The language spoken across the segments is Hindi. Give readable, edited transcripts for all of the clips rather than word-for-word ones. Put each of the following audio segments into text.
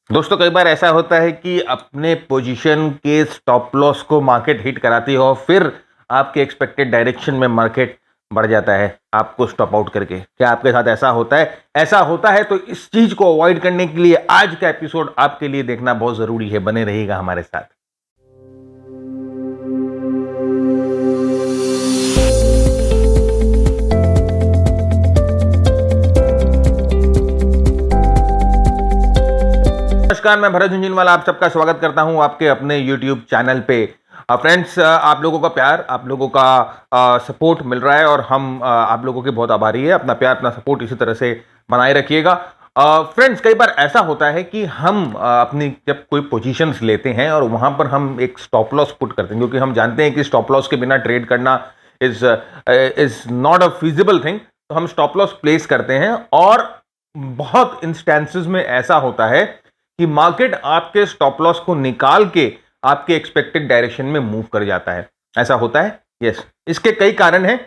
दोस्तों कई बार ऐसा होता है कि अपने पोजीशन के स्टॉप लॉस को मार्केट हिट कराती हो, फिर आपके एक्सपेक्टेड डायरेक्शन में मार्केट बढ़ जाता है आपको स्टॉप आउट करके। क्या आपके साथ ऐसा होता है? ऐसा होता है तो इस चीज को अवॉइड करने के लिए आज का एपिसोड आपके लिए देखना बहुत जरूरी है। बने रहिएगा हमारे साथ। नमस्कार, मैं भरत झुंझुनवाला आप सबका स्वागत करता हूं आपके अपने YouTube चैनल पे। फ्रेंड्स, आप लोगों का प्यार, आप लोगों का सपोर्ट मिल रहा है और हम आप लोगों के बहुत आभारी है। अपना प्यार, अपना सपोर्ट इसी तरह से बनाए रखिएगा। फ्रेंड्स, कई बार ऐसा होता है कि हम अपनी जब कोई पोजीशंस लेते हैं और वहां पर हम एक स्टॉप लॉस पुट करते हैं, क्योंकि हम जानते हैं कि स्टॉप लॉस के बिना ट्रेड करना is not a feasible thing. तो हम स्टॉप लॉस प्लेस करते हैं और बहुत इंस्टेंसेस में ऐसा होता है कि मार्केट आपके स्टॉप लॉस को निकाल के आपके एक्सपेक्टेड डायरेक्शन में मूव कर जाता है। ऐसा होता है? यस। इसके कई कारण हैं।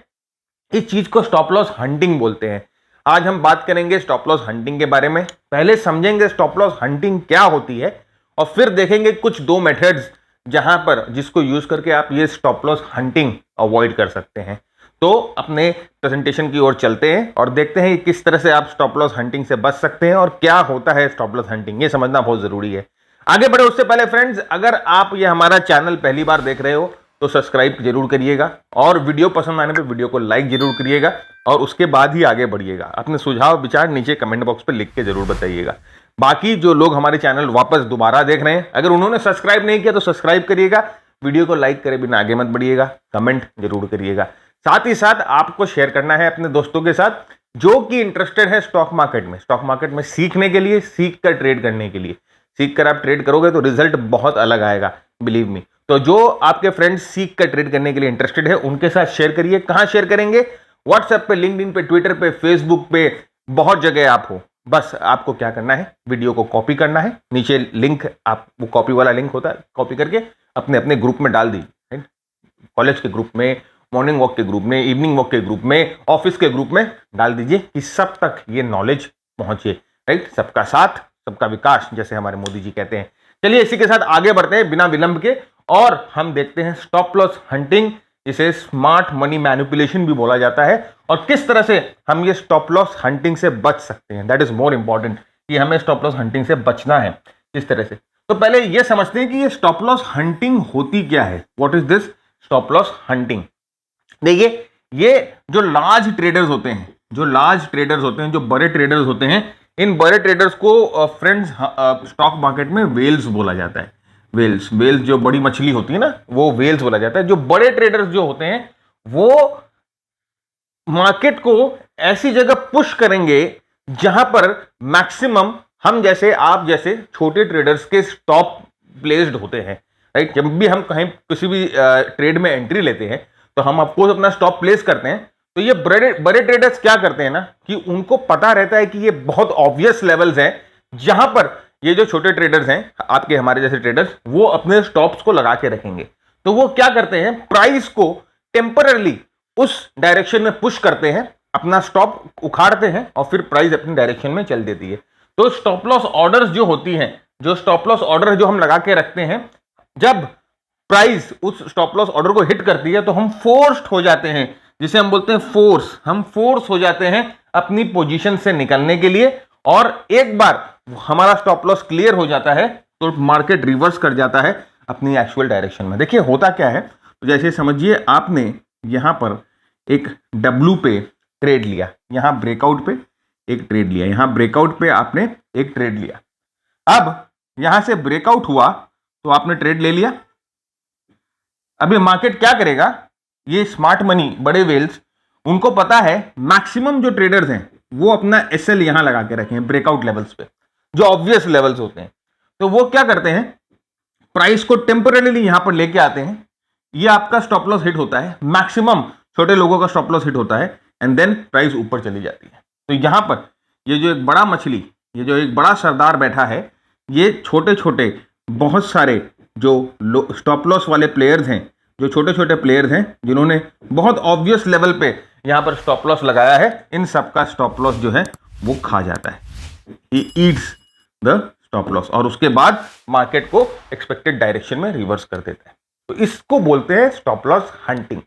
इस चीज को स्टॉप लॉस हंटिंग बोलते हैं। आज हम बात करेंगे स्टॉप लॉस हंटिंग के बारे में। पहले समझेंगे स्टॉप लॉस हंटिंग क्या होती है और फिर देखेंगे कुछ दो मेथड्स जहां पर जिसको यूज करके आप ये स्टॉप लॉस हंटिंग अवॉइड कर सकते हैं। तो अपने प्रेजेंटेशन की ओर चलते हैं और देखते हैं कि किस तरह से आप स्टॉप लॉस हंटिंग से बच सकते हैं और क्या होता है स्टॉप लॉस हंटिंग, ये समझना बहुत जरूरी है। आगे बढ़े उससे पहले फ्रेंड्स, अगर आप ये हमारा चैनल पहली बार देख रहे हो तो सब्सक्राइब जरूर करिएगा और वीडियो पसंद आने पे वीडियो को लाइक जरूर करिएगा और उसके बाद ही आगे बढ़िएगा। अपने सुझाव विचार नीचे कमेंट बॉक्स पे लिख के जरूर बताइएगा। बाकी जो लोग हमारे चैनल वापस दोबारा देख रहे हैं, अगर उन्होंने सब्सक्राइब नहीं किया तो सब्सक्राइब करिएगा। वीडियो को लाइक करे बिना आगे मत बढ़िएगा, कमेंट जरूर करिएगा। साथ ही साथ आपको शेयर करना है अपने दोस्तों के साथ जो कि इंटरेस्टेड है स्टॉक मार्केट में सीखने के लिए, सीख कर ट्रेड करने के लिए। सीख कर आप ट्रेड करोगे तो रिजल्ट बहुत अलग आएगा, बिलीव मी। तो जो आपके फ्रेंड्स सीख कर ट्रेड करने के लिए इंटरेस्टेड है उनके साथ शेयर करिए। कहां शेयर करेंगे? व्हाट्सएप पे, लिंक्डइन पे, ट्विटर पे, फेसबुक पे, बहुत जगह आप हो। बस आपको क्या करना है, वीडियो को कॉपी करना है। नीचे लिंक, आप वो कॉपी वाला लिंक होता है, कॉपी करके अपने अपने ग्रुप में डाल दीजिए। कॉलेज के ग्रुप में, मॉर्निंग वॉक के ग्रुप में, इवनिंग वॉक के ग्रुप में, ऑफिस के ग्रुप में डाल दीजिए कि सब तक ये नॉलेज पहुंचे। राइट? सबका साथ सबका विकास, जैसे हमारे मोदी जी कहते हैं। चलिए इसी के साथ आगे बढ़ते हैं बिना विलंब के और हम देखते हैं स्टॉप लॉस हंटिंग, जिसे स्मार्ट मनी मैनिपुलेशन भी बोला जाता है, और किस तरह से हम ये स्टॉप लॉस हंटिंग से बच सकते हैं। दैट इज मोर इंपॉर्टेंट कि हमें स्टॉप लॉस हंटिंग से बचना है किस तरह से। तो पहले ये समझते हैं कि ये स्टॉप लॉस हंटिंग होती क्या है। What is this stop loss hunting? देखिए, ये जो लार्ज ट्रेडर्स होते हैं, जो बड़े ट्रेडर्स होते हैं, इन बड़े ट्रेडर्स को फ्रेंड्स स्टॉक मार्केट में वेल्स बोला जाता है। वेल्स जो बड़ी मछली होती है ना, वो वेल्स बोला जाता है। जो बड़े ट्रेडर्स जो होते हैं वो मार्केट को ऐसी जगह पुश करेंगे जहां पर मैक्सिमम हम जैसे, आप जैसे छोटे ट्रेडर्स के स्टॉप प्लेस्ड होते हैं। राइट? जब भी हम कहीं किसी भी ट्रेड में एंट्री लेते हैं तो हम आपको अपना स्टॉप प्लेस करते हैं। तो ये बड़े ट्रेडर्स क्या करते हैं ना, कि उनको पता रहता है कि ये बहुत ऑब्वियस लेवल्स हैं जहां पर ये जो छोटे ट्रेडर्स हैं, आपके हमारे जैसे ट्रेडर्स, वो अपने स्टॉप्स को लगा के रखेंगे। तो वो क्या करते हैं, प्राइस को टेम्पररली उस डायरेक्शन में पुश करते हैं, अपना स्टॉप उखाड़ते हैं और फिर प्राइस अपनी डायरेक्शन में चल देती है। तो स्टॉप लॉस ऑर्डर्स जो होती हैं, जो स्टॉप लॉस ऑर्डर जो हम लगा के रखते हैं, जब प्राइस उस स्टॉप लॉस ऑर्डर को हिट करती है तो हम फोर्स्ड हो जाते हैं, जिसे हम बोलते हैं फोर्स। हम फोर्स हो जाते हैं अपनी पोजीशन से निकलने के लिए, और एक बार हमारा स्टॉप लॉस क्लियर हो जाता है तो मार्केट रिवर्स कर जाता है अपनी एक्चुअल डायरेक्शन में। देखिए होता क्या है, तो जैसे समझिए आपने यहां पर एक W पे ट्रेड लिया, यहां ब्रेकआउट पे एक ट्रेड लिया, यहां ब्रेकआउट पे आपने एक ट्रेड लिया। अब यहां से ब्रेकआउट हुआ तो आपने ट्रेड ले लिया। अभी मार्केट क्या करेगा, ये स्मार्ट मनी, बड़े वेल्स, उनको पता है मैक्सिमम जो ट्रेडर्स हैं वो अपना SL यहां लगा के रखे हैं ब्रेकआउट लेवल्स पे, जो ऑब्वियस लेवल्स होते हैं। तो वो क्या करते हैं, प्राइस को टेम्पररीली यहां पर लेके आते हैं। ये आपका स्टॉप लॉस हिट होता है, मैक्सिमम छोटे लोगों का स्टॉप लॉस हिट होता है, एंड देन प्राइस ऊपर चली जाती है। तो यहां पर ये जो एक बड़ा मछली, ये जो एक बड़ा सरदार बैठा है, ये छोटे छोटे बहुत सारे जो स्टॉप लॉस वाले प्लेयर्स हैं, जो छोटे छोटे प्लेयर्स हैं जिन्होंने बहुत ऑब्वियस लेवल पे यहां पर स्टॉप लॉस लगाया है, इन सब का स्टॉप लॉस जो है वो खा जाता है। He eats the stop loss, और उसके बाद मार्केट को एक्सपेक्टेड डायरेक्शन में रिवर्स कर देता है। तो इसको बोलते हैं स्टॉप लॉस हंटिंग।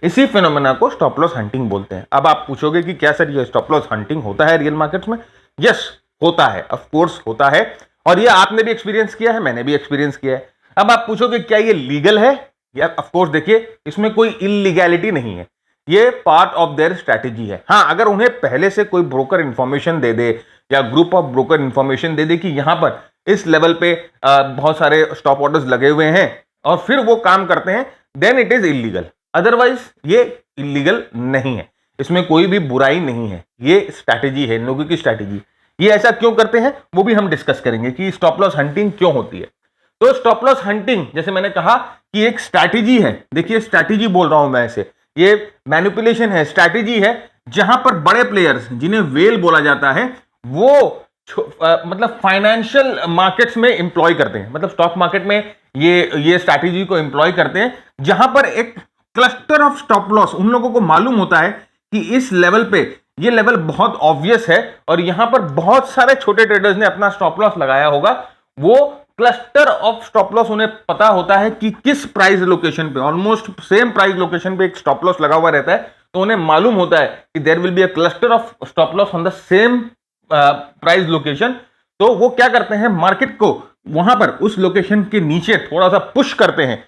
इसी फिनोमेना को स्टॉप लॉस हंटिंग बोलते हैं। अब आप पूछोगे कि क्या सर ये स्टॉप लॉस हंटिंग होता है रियल मार्केट्स में? यस, होता है, ऑफ कोर्स होता है, और ये आपने भी एक्सपीरियंस किया है, मैंने भी एक्सपीरियंस किया है। अब आप पूछोगे क्या ये लीगल है? या ऑफ कोर्स देखिए, इसमें कोई इलीगैलिटी नहीं है, ये पार्ट ऑफ देयर स्ट्रैटेजी है। हाँ, अगर उन्हें पहले से कोई ब्रोकर इंफॉर्मेशन दे दे या ग्रुप ऑफ ब्रोकर इंफॉर्मेशन दे दे कि यहां पर इस लेवल पे बहुत सारे स्टॉप ऑर्डर्स लगे हुए हैं और फिर वो काम करते हैं, then it is illegal. Otherwise ये इलीगल नहीं है, इसमें कोई भी बुराई नहीं है, ये स्ट्रैटेजी है, लोगों की स्ट्रैटेजी। ये ऐसा क्यों करते हैं वो भी हम डिस्कस करेंगे कि स्टॉप लॉस हंटिंग क्यों होती है। तो स्टॉप लॉस हंटिंग, जैसे मैंने कहा कि एक स्ट्रैटेजी है, देखिए स्ट्रैटेजी बोल रहा हूं मैं इसे, ये मैनिपुलेशन है, स्ट्रैटेजी है, जहां पर बड़े प्लेयर्स जिन्हें वेल बोला जाता है वो मतलब फाइनेंशियल मार्केट्स में इंप्लॉय करते हैं, मतलब स्टॉक मार्केट में ये स्ट्रैटेजी को इंप्लॉय करते हैं, जहां पर एक क्लस्टर ऑफ स्टॉप लॉस, उन लोगों को मालूम होता है कि इस लेवल पे ये लेवल बहुत ऑब्वियस है और यहां पर बहुत सारे छोटे ट्रेडर्स ने अपना स्टॉप लॉस लगाया होगा। वो क्लस्टर ऑफ स्टॉप लॉस उन्हें पता होता है कि किस प्राइस लोकेशन पे, ऑलमोस्ट सेम प्राइस लोकेशन पे एक स्टॉप लॉस लगा हुआ रहता है, तो उन्हें मालूम होता है कि there will be a cluster of stop loss on the same price location. तो वो क्या करते हैं, मार्केट को वहां पर उस लोकेशन के नीचे थोड़ा सा पुश करते हैं,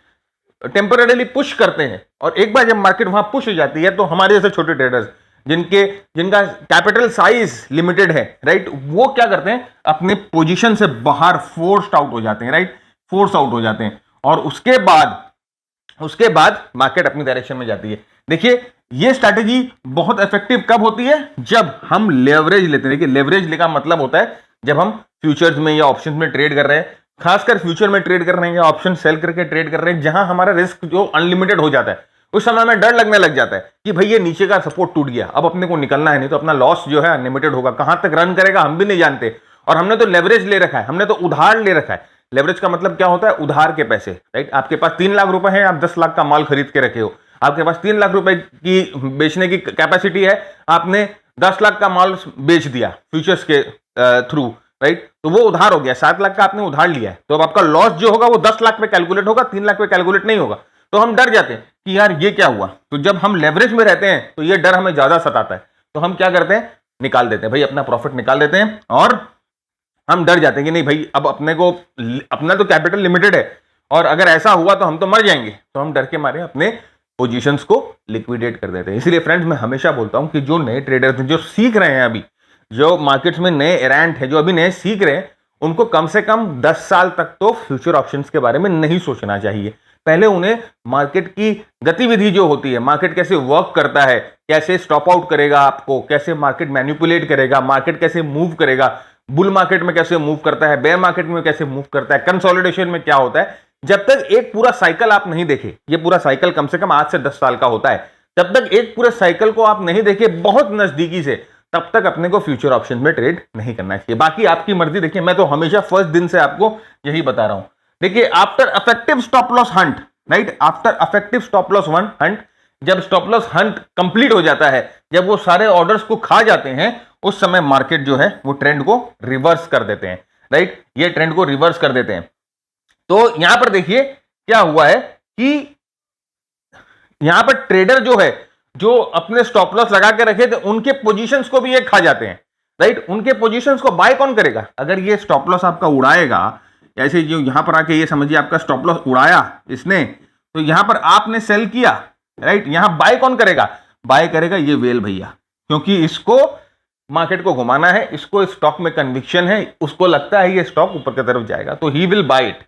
टेम्पररीली पुश करते हैं, और एक बार जब मार्केट वहां पुश हो जाती है तो हमारे जैसे छोटे ट्रेडर्स जिनका कैपिटल साइज लिमिटेड है, राइट, वो क्या करते हैं, अपने पोजीशन से बाहर फोर्स्ड आउट हो जाते हैं, राइट, फोर्स आउट हो जाते हैं, और उसके बाद मार्केट अपनी डायरेक्शन में जाती है। देखिए ये स्ट्रैटेजी बहुत इफेक्टिव कब होती है, जब हम लेवरेज लेते हैं। देखिए लेवरेज का मतलब होता है जब हम फ्यूचर्स में या ऑप्शंस में ट्रेड कर रहे हैं, खासकर फ्यूचर में ट्रेड कर रहे हैं या ऑप्शन सेल करके ट्रेड कर रहे हैं, जहां हमारा रिस्क जो अनलिमिटेड हो जाता है, उस समय में डर लगने लग जाता है कि भाई ये नीचे का सपोर्ट टूट गया, अब अपने को निकलना है, नहीं तो अपना लॉस जो है अनलिमिटेड होगा, कहां तक रन करेगा हम भी नहीं जानते। और हमने तो लेवरेज ले रखा है, हमने तो उधार ले रखा है। लेवरेज का मतलब क्या होता है, उधार के पैसे, राइट। आपके पास 3 लाख रुपए हैं, आप 10 लाख का माल खरीद के रखे हो, आपके पास 3 लाख रुपए की बेचने की कैपेसिटी है, आपने 10 लाख का माल बेच दिया फ्यूचर्स के थ्रू, राइट, तो वो उधार हो गया। 7 लाख का आपने उधार लिया है, तो अब आपका लॉस जो होगा वो 10 लाख पे कैलकुलेट होगा, 3 लाख पे कैलकुलेट नहीं होगा। तो हम डर जाते हैं कि यार ये क्या हुआ। तो जब हम लेवरेज में रहते हैं तो ये डर हमें ज्यादा सताता है, तो हम क्या करते हैं, निकाल देते हैं भाई, अपना प्रॉफिट निकाल देते हैं, और हम डर जाते हैं कि नहीं भाई अब अपने को, अपना तो कैपिटल लिमिटेड है और अगर ऐसा हुआ तो हम तो मर जाएंगे, तो हम डर के मारे अपने पोजीशंस को लिक्विडेट कर देते हैं। इसलिए फ्रेंड्स मैं हमेशा बोलता हूं कि जो नए ट्रेडर्स हैं, जो सीख रहे हैं अभी, जो मार्केट्स में नए एरेंट है, जो अभी नए सीख रहे हैं, उनको कम से कम 10 साल तक तो फ्यूचर ऑप्शंस के बारे में नहीं सोचना चाहिए। पहले उन्हें मार्केट की गतिविधि जो होती है, मार्केट कैसे वर्क करता है, कैसे स्टॉप आउट करेगा आपको, कैसे मार्केट मैनिपुलेट करेगा, मार्केट कैसे मूव करेगा, बुल मार्केट में कैसे मूव करता है, बेयर मार्केट में कैसे मूव करता है, कंसोलिडेशन में क्या होता है, जब तक एक पूरा साइकिल आप नहीं देखे, ये पूरा साइकिल कम से कम 8 से 10 साल का होता है, जब तक एक पूरे साइकिल को आप नहीं देखे बहुत नजदीकी से, तब तक अपने को फ्यूचर ऑप्शन में ट्रेड नहीं करना चाहिए। बाकी आपकी मर्जी। देखिए मैं तो हमेशा फर्स्ट दिन से आपको यही बता रहा हूं। देखिए after effective stop loss Hunt, right, after effective stop loss Hunt, जब स्टॉप लॉस हंट कंप्लीट हो जाता है, जब वो सारे ऑर्डर्स को खा जाते हैं, उस समय मार्केट जो है वो ट्रेंड को रिवर्स कर देते हैं, राइट, ये ट्रेंड को रिवर्स कर देते हैं। तो यहां पर देखिए क्या हुआ है कि यहां पर ट्रेडर जो है, जो अपने स्टॉप लॉस लगा के रखे थे, उनके पोजीशंस को भी ये खा जाते हैं, राइट। उनके पोजीशंस को बाय कौन करेगा? अगर ये स्टॉप लॉस आपका उड़ाएगा, ऐसे जो यहां पर आके ये समझिए आपका स्टॉप लॉस उड़ाया इसने, तो यहां पर आपने सेल किया, राइट, यहां बाय कौन करेगा? बाय करेगा ये वेल भैया, क्योंकि इसको मार्केट को घुमाना है, इसको स्टॉक में कन्विक्शन है, उसको लगता है ये स्टॉक ऊपर की तरफ जाएगा, तो he will buy it,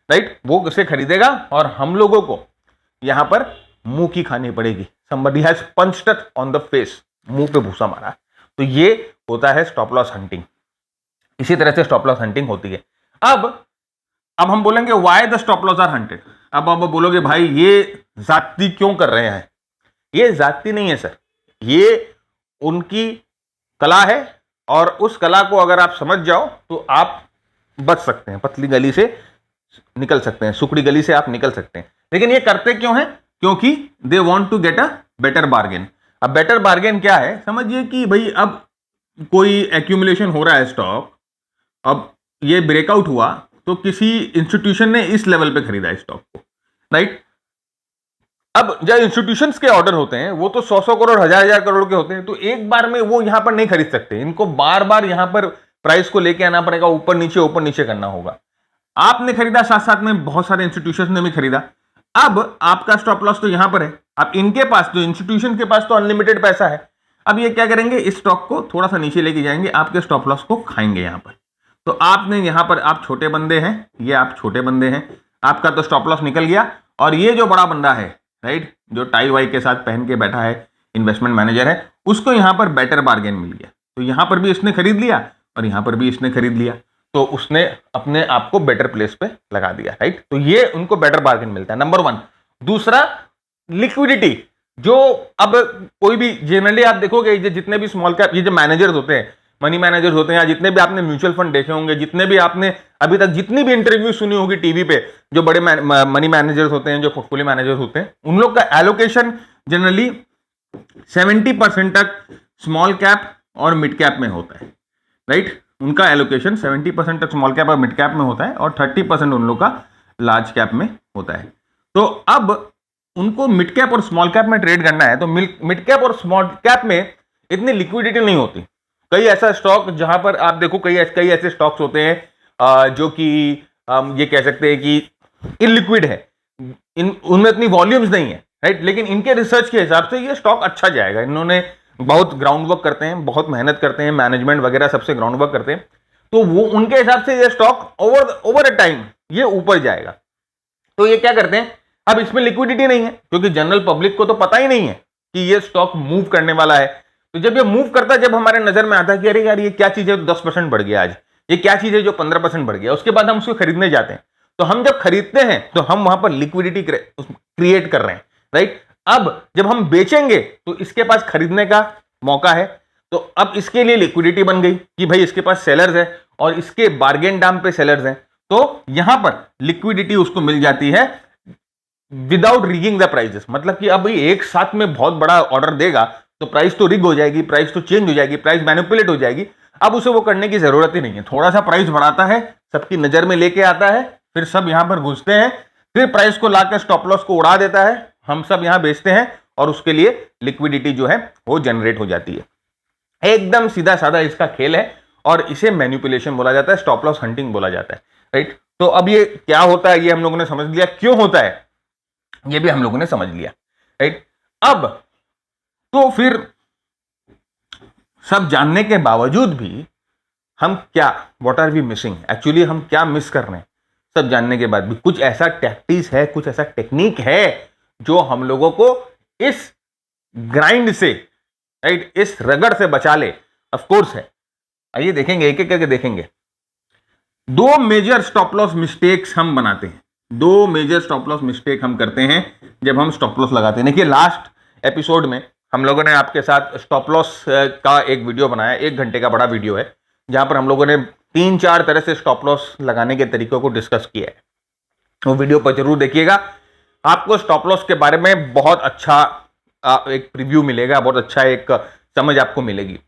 right, वो उसे खरीदेगा और हम लोगों को यहां पर मुंह की खानी पड़ेगी। somebody has punched us on the face, मुंह पे भूसा मारा। तो ये होता है स्टॉप लॉस हंटिंग। इसी तरह से स्टॉप लॉस हंटिंग होती है। अब हम बोलेंगे why the stop loss are hunted. अब बोलोगे भाई ये जाती क्यों कर रहे हैं? ये जाती नहीं है सर, ये उनकी कला है, और उस कला को अगर आप समझ जाओ तो आप बच सकते हैं, पतली गली से निकल सकते हैं, सुकड़ी गली से आप निकल सकते हैं। लेकिन ये करते क्यों हैं? क्योंकि they want to get a better bargain. अब बेटर बार्गेन क्या है? समझिए कि भाई अब कोई एक्यूमुलेशन हो रहा है स्टॉक, अब ये ब्रेकआउट हुआ तो किसी इंस्टीट्यूशन ने इस लेवल पे खरीदा स्टॉक को, राइट। अब जब इंस्टीट्यूशंस के ऑर्डर होते हैं वो तो 100 करोड़ 1000 करोड़ के होते हैं, तो एक बार में वो यहां पर नहीं खरीद सकते, इनको बार बार यहां पर प्राइस को लेके आना पड़ेगा, ऊपर नीचे करना होगा। आपने खरीदा, साथ साथ में बहुत सारे इंस्टीट्यूशंस ने भी खरीदा। अब आपका स्टॉप लॉस तो यहां पर है। अब इनके पास, जो इंस्टीट्यूशन के पास तो अनलिमिटेड पैसा है, अब ये क्या करेंगे, इस स्टॉक को थोड़ा सा नीचे लेके जाएंगे, आपके स्टॉप लॉस को खाएंगे यहां पर। तो आपने यहां पर, आप छोटे बंदे हैं, ये आप छोटे बंदे हैं, आपका तो स्टॉप लॉस निकल गया। और ये जो बड़ा बंदा है, राइट, जो टाई वाई के साथ पहन के बैठा है, इन्वेस्टमेंट मैनेजर है, उसको यहां पर बेटर बार्गेन मिल गया। तो यहां पर भी इसने खरीद लिया और यहां पर भी इसने खरीद लिया, तो उसने अपने आप को बेटर प्लेस पे लगा दिया, राइट। तो ये उनको बेटर बार्गेन मिलता है, नंबर 1। दूसरा, लिक्विडिटी। जो अब कोई भी जनरली आप देखोगे, ये जितने भी स्मॉल कैप, ये जो मैनेजर्स होते हैं, मनी मैनेजर्स होते हैं, या जितने भी आपने म्यूचुअल फंड देखे होंगे, जितने भी आपने अभी तक जितनी भी इंटरव्यू सुनी होगी टीवी पे, जो बड़े मनी मैनेजर्स होते हैं, जो पोर्टफोलियो मैनेजर्स होते हैं, उन लोग का एलोकेशन जनरली 70% तक स्मॉल कैप और मिड कैप में होता है, राइट। उनका एलोकेशन 70% तक स्मॉल कैप और मिड कैप में होता है और 30% उन लोग का लार्ज कैप में होता है। तो अब उनको मिड कैप और स्मॉल कैप में ट्रेड करना है, तो मिड कैप और स्मॉल कैप में इतनी लिक्विडिटी नहीं होती। कई ऐसा स्टॉक जहां पर आप देखो, कई ऐसे स्टॉक्स होते हैं जो कि ये कह सकते हैं कि इलिक्विड है, उनमें इतनी वॉल्यूम्स नहीं है, राइट। लेकिन इनके रिसर्च के हिसाब से ये स्टॉक अच्छा जाएगा। इन्होंने बहुत ग्राउंड वर्क करते हैं, बहुत मेहनत करते हैं, मैनेजमेंट वगैरह सबसे ग्राउंड वर्क करते हैं, तो वो उनके हिसाब से ये स्टॉक ओवर अ टाइम ये ऊपर जाएगा। तो ये क्या करते हैं, अब इसमें लिक्विडिटी नहीं है, क्योंकि जनरल पब्लिक को तो पता ही नहीं है कि ये स्टॉक मूव करने वाला है। तो जब ये मूव करता है, जब हमारे नजर में आता है कि अरे यार ये क्या चीज है, 10% बढ़ गया आज, ये क्या चीज है जो 15% बढ़ गया, उसके बाद हम उसको खरीदने जाते हैं। तो हम जब खरीदते हैं तो हम वहां पर लिक्विडिटी क्रिएट कर रहे हैं, राइट। अब जब हम बेचेंगे तो इसके पास खरीदने का मौका है, तो अब इसके लिए लिक्विडिटी बन गई कि भाई इसके पास सेलर्स है और इसके बार्गेन दाम पे सेलर्स हैं, तो यहां पर लिक्विडिटी उसको मिल जाती है विदाउट रिगिंग द प्राइसेस। मतलब कि अब एक साथ में बहुत बड़ा ऑर्डर देगा तो प्राइस तो रिग हो जाएगी, प्राइस तो चेंज हो जाएगी, प्राइस मैनिपुलेट हो जाएगी। अब उसे वो करने की जरूरत ही नहीं है, थोड़ा सा प्राइस बढ़ाता है, सबकी नजर में लेके आता है, फिर सब यहां पर घुसते हैं, फिर प्राइस को लाकर स्टॉप लॉस को उड़ा देता है, हम सब यहां बेचते हैं और उसके लिए लिक्विडिटी जो है वो जनरेट हो जाती है। एकदम सीधा साधा इसका खेल है और इसे मैनिपुलेशन बोला जाता है, स्टॉप लॉस हंटिंग बोला जाता है, राइट। तो अब ये क्या होता है, ये हम लोगों ने समझ लिया, क्यों होता है ये भी हम लोगों ने समझ लिया, राइट। अब तो फिर सब जानने के बावजूद भी हम क्या, what are we missing, actually हम क्या मिस कर रहे हैं, सब जानने के बाद भी कुछ ऐसा टैक्टिक्स है, कुछ ऐसा टेक्निक है जो हम लोगों को इस ग्राइंड से, राइट, इस रगड़ से बचा ले। ऑफ कोर्स है, आइए देखेंगे, एक एक करके देखेंगे। 2 मेजर स्टॉप लॉस मिस्टेक्स हम बनाते हैं, 2 मेजर स्टॉप लॉस मिस्टेक हम करते हैं जब हम स्टॉप लॉस लगाते हैं। देखिए लास्ट एपिसोड में हम लोगों ने आपके साथ स्टॉप लॉस का एक वीडियो बनाया, 1 घंटे का बड़ा वीडियो है, जहां पर हम लोगों ने 3-4 तरह से स्टॉप लॉस लगाने के तरीकों को डिस्कस किया है। वो वीडियो पर जरूर देखिएगा, आपको स्टॉप लॉस के बारे में बहुत अच्छा एक प्रीव्यू मिलेगा, बहुत अच्छा एक समझ आपको मिलेगी।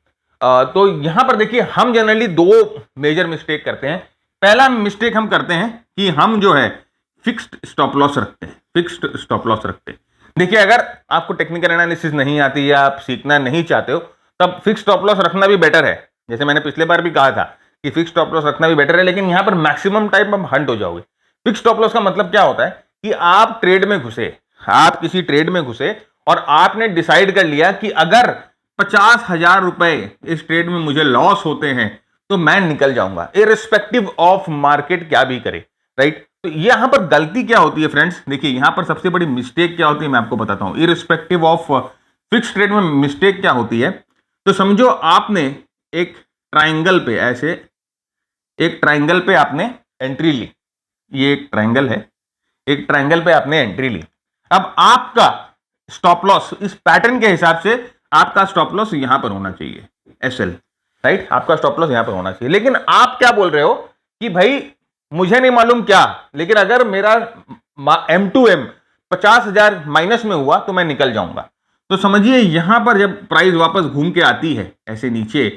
तो यहां पर देखिए हम जनरली 2 मेजर मिस्टेक करते हैं। पहला मिस्टेक हम करते हैं कि हम जो है फिक्स्ड स्टॉप लॉस रखते हैं, फिक्स्ड स्टॉप लॉस रखते हैं। देखिए अगर आपको टेक्निकल एनालिसिस नहीं आती या आप सीखना नहीं चाहते हो, तब फिक्स्ड स्टॉप लॉस रखना भी बेटर है। जैसे मैंने पिछले बार भी कहा था कि फिक्स्ड स्टॉप लॉस रखना भी बेटर है, लेकिन यहां पर मैक्सिमम टाइम आप हंट हो जाओगे। फिक्स्ड स्टॉप लॉस का मतलब क्या होता है कि आप ट्रेड में घुसे, आप किसी ट्रेड में घुसे और आपने डिसाइड कर लिया कि अगर 50,000 रुपए इस ट्रेड में मुझे लॉस होते हैं तो मैं निकल जाऊंगा, इररिस्पेक्टिव ऑफ मार्केट क्या भी करे, राइट। तो यहां पर गलती क्या होती है फ्रेंड्स, देखिए यहां पर सबसे बड़ी मिस्टेक क्या होती है मैं आपको बताता हूं। इररिस्पेक्टिव ऑफ फिक्स्ड ट्रेड में मिस्टेक क्या होती है, तो समझो आपने एक ट्राइंगल पे, ऐसे एक ट्राइंगल पे आपने एंट्री ली, ये एक ट्राइंगल है, एक ट्राइंगल पे आपने एंट्री ली। अब आपका स्टॉप लॉस इस पैटर्न के हिसाब से आपका स्टॉप लॉस यहां पर होना चाहिए, एसएल, राइट, आपका स्टॉप लॉस यहां पर होना चाहिए। लेकिन आप क्या बोल रहे हो कि भाई मुझे नहीं मालूम क्या, लेकिन अगर मेरा M2M 50,000 माइनस में हुआ तो मैं निकल जाऊंगा। तो समझिए यहां पर जब प्राइस वापस घूम के आती है ऐसे नीचे,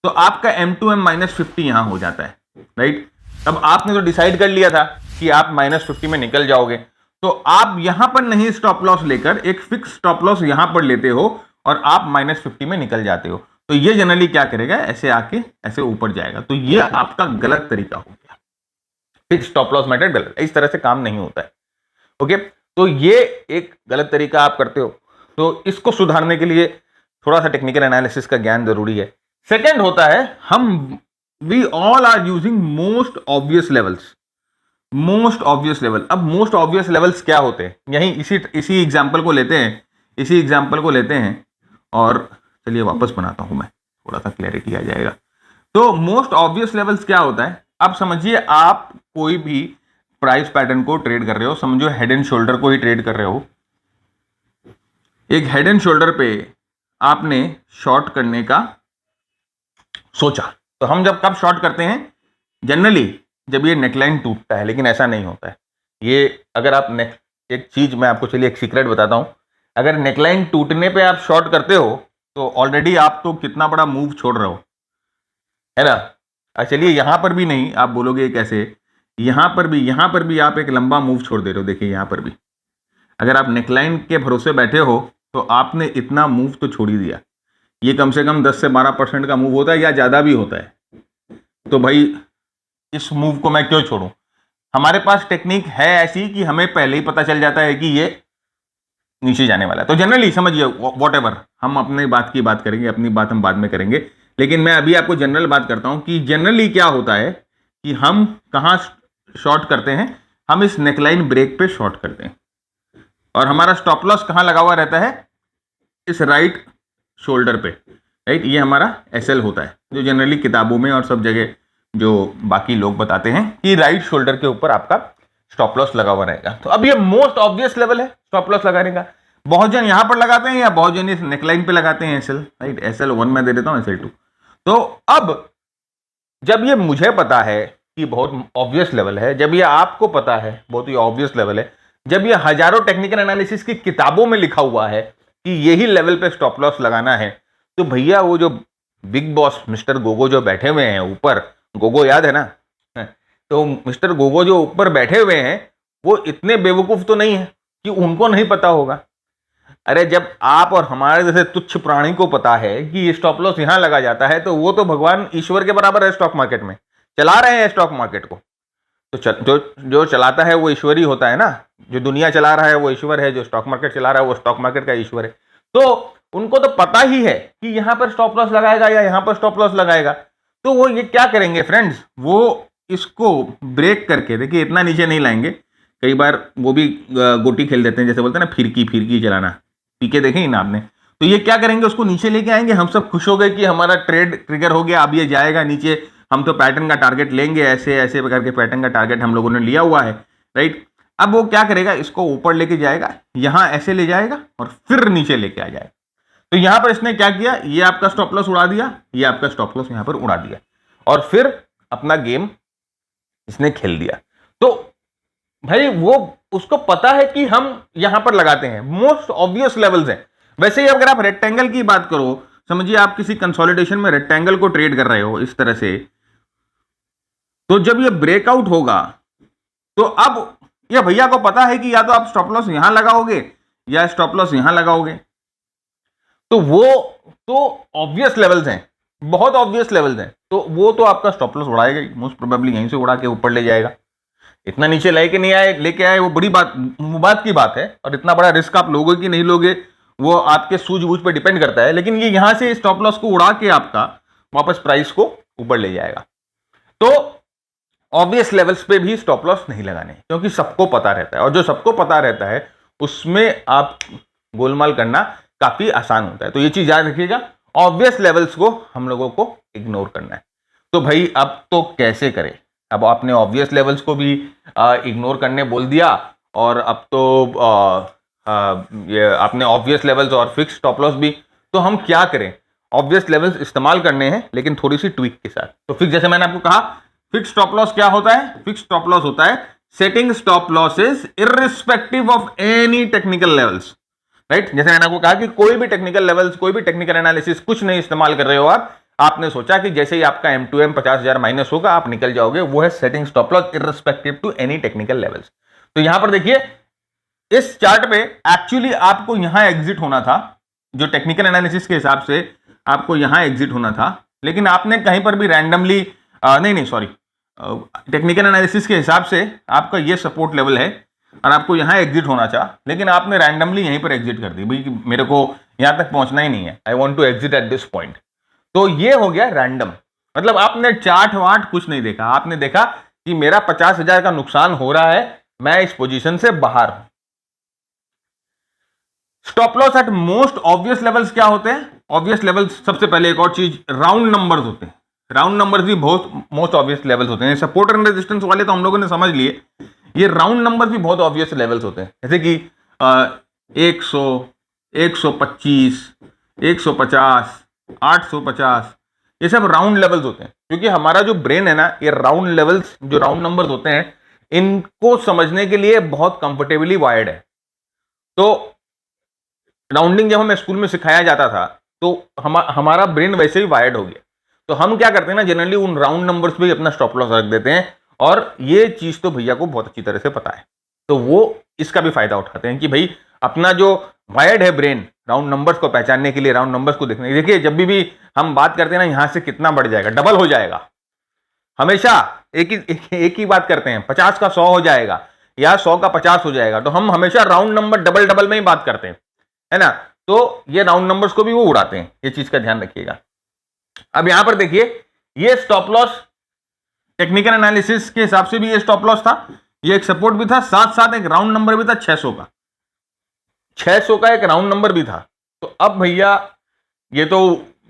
तो आपका M2M -50 यहां हो जाता है, राइट। अब आपने तो डिसाइड कर लिया था कि आप -50 में निकल जाओगे, तो आप यहां पर नहीं स्टॉप लॉस लेकर एक फिक्स स्टॉप लॉस यहां पर लेते हो और आप -50 में निकल जाते हो। तो ये जनरली क्या करेगा, ऐसे आके ऐसे ऊपर जाएगा। तो ये आपका गलत तरीका हो गया। फिक्स स्टॉप लॉस मेथड गलत, इस तरह से काम नहीं होता है। ओके, तो ये एक गलत तरीका आप करते हो। तो इसको सुधारने के लिए थोड़ा सा टेक्निकल एनालिसिस का ज्ञान जरूरी है। सेकंड होता है, हम we all are using most obvious levels. Most obvious level, अब मोस्ट ऑब्वियस लेवल्स क्या होते हैं, यही इसी एग्जांपल को लेते हैं, इसी एग्जांपल को लेते हैं और चलिए वापस बनाता हूं मैं, थोड़ा सा क्लैरिटी आ जाएगा। तो मोस्ट ऑब्वियस लेवल्स क्या होता है, अब समझिए आप कोई भी प्राइस पैटर्न को ट्रेड कर रहे हो, समझो हेड एंड शोल्डर को ही ट्रेड कर रहे हो। एक हेड एंड शोल्डर पे आपने शॉर्ट करने का सोचा, तो हम जब कब शॉर्ट करते हैं, जनरली जब ये नेकलाइन टूटता है, लेकिन ऐसा नहीं होता है। ये अगर आप एक चीज मैं आपको, चलिए एक सीक्रेट बताता हूं, अगर नेकलाइन टूटने पे आप शॉर्ट करते हो तो ऑलरेडी आप तो कितना बड़ा मूव छोड़ रहे हो, है ना। चलिए यहां पर भी नहीं, आप बोलोगे कैसे, यहां पर भी आप एक लंबा मूव छोड़ दे रहे हो। देखिए यहां पर भी अगर आप नेकलाइन के भरोसे बैठे हो तो आपने इतना मूव तो छोड़ ही दिया। ये कम से कम 10 से 12% का मूव होता है या ज्यादा भी होता है। तो भाई इस मूव को मैं क्यों छोड़ूं। हमारे पास टेक्निक है ऐसी कि हमें पहले ही पता चल जाता है कि ये नीचे जाने वाला है। तो जनरली समझिए, वॉटेवर, हम अपनी बात की बात करेंगे, अपनी बात हम बाद में करेंगे, लेकिन मैं अभी आपको जनरल बात करता हूं कि जनरली क्या होता है कि हम कहां शॉर्ट करते हैं, हम इस नेकलाइन ब्रेक पे शॉर्ट करते हैं और हमारा स्टॉप लॉस कहां लगा हुआ रहता है, इस राइट शोल्डर पे, राइट। ये हमारा एसएल होता है, जो जनरली किताबों में और सब जगह जो बाकी लोग बताते हैं कि राइट शोल्डर के ऊपर आपका स्टॉप लॉस लगा हुआ रहेगा। तो अब ये मोस्ट ऑब्वियस लेवल है स्टॉप लॉस लगाने का। बहुत जन यहां पर लगाते हैं या बहुत जन इस नेकलाइन पे लगाते हैं एसएल, राइट। SL1 में दे देता हूं, SL2। तो अब जब ये मुझे पता है कि बहुत ऑब्वियस लेवल है, जब ये आपको पता है बहुत ही ऑब्वियस लेवल है, जब ये हजारों टेक्निकल एनालिसिस की किताबों में लिखा हुआ है कि यही लेवल पे स्टॉप लॉस लगाना है, तो भैया वो जो बिग बॉस मिस्टर गोगो जो बैठे हुए हैं ऊपर, गोगो याद है ना, तो मिस्टर गोगो जो ऊपर बैठे हुए हैं वो इतने बेवकूफ तो नहीं है कि उनको नहीं पता होगा। अरे जब आप और हमारे जैसे तुच्छ प्राणी को पता है कि ये स्टॉप लॉस यहां लगा जाता है, तो वो तो भगवान ईश्वर के बराबर है, स्टॉक मार्केट में चला रहे हैं स्टॉक मार्केट को। तो जो चलाता है वो ईश्वर ही होता है ना, जो दुनिया चला रहा है वो ईश्वर है, जो स्टॉक मार्केट चला रहा है वो स्टॉक मार्केट का ईश्वर है। तो उनको तो पता ही है कि यहां पर स्टॉप लॉस लगाएगा या यहां पर स्टॉप लॉस लगाएगा। तो वो ये क्या करेंगे फ्रेंड्स, वो इसको ब्रेक करके, देखिए इतना नीचे नहीं लाएंगे, कई बार वो भी गोटी खेल देते हैं, जैसे बोलते हैं ना फिरकी फिरकी चलाना, पीके देखे ही ना आपने। तो ये क्या करेंगे, उसको नीचे लेके आएंगे, हम सब खुश हो गए कि हमारा ट्रेड ट्रिगर हो गया, अब ये जाएगा नीचे, हम तो पैटर्न का टारगेट लेंगे, ऐसे ऐसे प्रकार के पैटर्न का टारगेट हम लोगों ने लिया हुआ है, राइट। अब वो क्या करेगा, इसको ऊपर लेके जाएगा, यहां ऐसे ले जाएगा और फिर नीचे लेके आ जाएगा। तो यहां पर इसने क्या किया, ये आपका स्टॉप लॉस उड़ा दिया, ये आपका स्टॉप लॉस यहां पर उड़ा दिया और फिर अपना गेम इसने खेल दिया। तो भाई वो उसको पता है कि हम यहां पर लगाते हैं, मोस्ट ऑब्वियस लेवल्स हैं। वैसे ही अगर आप रेक्टेंगल की बात करो, समझिए आप किसी कंसोलिडेशन में रेक्टेंगल को ट्रेड कर रहे हो इस तरह से, तो जब ये ब्रेकआउट होगा तो अब ये भैया को पता है कि या तो आप स्टॉप लॉस यहां लगाओगे या स्टॉप लॉस यहां लगाओगे। तो वो तो ऑब्वियस लेवल्स हैं, बहुत ऑब्वियस लेवल्स हैं, तो वो तो आपका स्टॉप लॉस उड़ाएगा ही, मोस्ट प्रोबेबली यहीं से उड़ा के ऊपर ले जाएगा। इतना नीचे लेके नहीं आए, लेके आए वो बड़ी बात की बात है, और इतना बड़ा रिस्क आप लोगे कि नहीं लोगे वो आपके सूझबूझ पे डिपेंड करता है, लेकिन ये यहां से स्टॉप लॉस को उड़ा के आपका वापस प्राइस को ऊपर ले जाएगा। तो ऑब्वियस लेवल्स पे भी स्टॉप लॉस नहीं लगाने, क्योंकि सबको पता रहता है, और जो सबको पता रहता है उसमें आप गोलमाल करना काफी आसान होता है। तो ये चीज याद रखिएगा, ऑब्वियस लेवल्स को हम लोगों को इग्नोर करना है। तो भाई अब तो कैसे करें, अब आपने ऑब्वियस लेवल्स को भी इग्नोर करने बोल दिया, और अब तो ये आपने ऑब्वियस लेवल्स और फिक्स स्टॉप लॉस भी, तो हम क्या करें, ऑब्वियस लेवल्स इस्तेमाल करने हैं लेकिन थोड़ी सी ट्विक के साथ। तो फिक्स, जैसे मैंने आपको कहा, फिक्स स्टॉप लॉस क्या होता है, फिक्स स्टॉप लॉस होता है setting stop losses irrespective of any technical levels, right. जैसे मैंने आपको कहा कि कोई भी टेक्निकल लेवल्स, कोई भी टेक्निकल एनालिसिस कुछ नहीं इस्तेमाल कर रहे हो आप, आपने सोचा कि जैसे ही आपका M2M 50,000 माइनस होगा आप निकल जाओगे, वो है setting stop loss irrespective to any technical levels. तो यहां पर देखिए इस चार्ट पे एक्चुअली आपको यहां एग्जिट होना था, जो टेक्निकल एनालिसिस के हिसाब से आपको यहां एग्जिट होना था, लेकिन आपने कहीं पर भी रैंडमली नहीं सॉरी, टेक्निकल एनालिसिस के हिसाब से आपका ये सपोर्ट लेवल है और आपको यहां एग्जिट होना था, लेकिन आपने रैंडमली यहीं पर एग्जिट कर दी भाई कि मेरे को यहां तक पहुंचना ही नहीं है, I want to exit at this point. तो ये हो गया रैंडम, मतलब आपने चार्ट वार्ट कुछ नहीं देखा, आपने देखा कि मेरा 50,000 का नुकसान हो रहा है, मैं इस पोजीशन से बाहर हूं। Stop loss at most obvious levels क्या होते हैं? ऑब्वियस लेवल्स, सबसे पहले एक और चीज, राउंड नंबर्स होते हैं। राउंड नंबर्स भी बहुत मोस्ट ऑब्वियस लेवल्स होते हैं। सपोर्ट एंड रेजिस्टेंस वाले तो हम लोगों ने समझ लिए, ये राउंड नंबर्स भी बहुत ऑब्वियस लेवल्स होते हैं, जैसे कि 100, 125, 150, 850, ये सब राउंड लेवल्स होते हैं। क्योंकि हमारा जो ब्रेन है ना, ये राउंड लेवल्स, जो राउंड नंबर्स होते हैं, इनको समझने के लिए बहुत कंफर्टेबली वायर्ड है। तो राउंडिंग जब हमें स्कूल में सिखाया जाता था तो हमारा ब्रेन वैसे ही वायर्ड हो गया। तो हम क्या करते हैं ना, जनरली उन राउंड नंबर्स पे अपना स्टॉप लॉस रख देते हैं, और ये चीज तो भैया को बहुत अच्छी तरह से पता है, तो वो इसका भी फायदा उठाते हैं कि भाई अपना जो वायर्ड है ब्रेन राउंड नंबर्स को पहचानने के लिए, राउंड नंबर्स को देखने, देखिए जब भी हम बात करते हैं ना, यहां से कितना बढ़ जाएगा, डबल हो जाएगा, हमेशा एक ही बात करते हैं, 50 का 100 हो जाएगा या 100 का 50 हो जाएगा, तो हम हमेशा राउंड नंबर डबल डबल में ही बात करते हैं, है ना। तो ये राउंड नंबर्स को भी वो उड़ाते हैं, ये चीज का ध्यान रखिएगा। अब यहां पर देखिए, ये स्टॉप लॉस टेक्निकल एनालिसिस के हिसाब से भी ये स्टॉप लॉस था, ये एक सपोर्ट भी था, साथ साथ एक राउंड नंबर भी था 600 का, 600 का एक राउंड नंबर भी था। तो अब भैया ये तो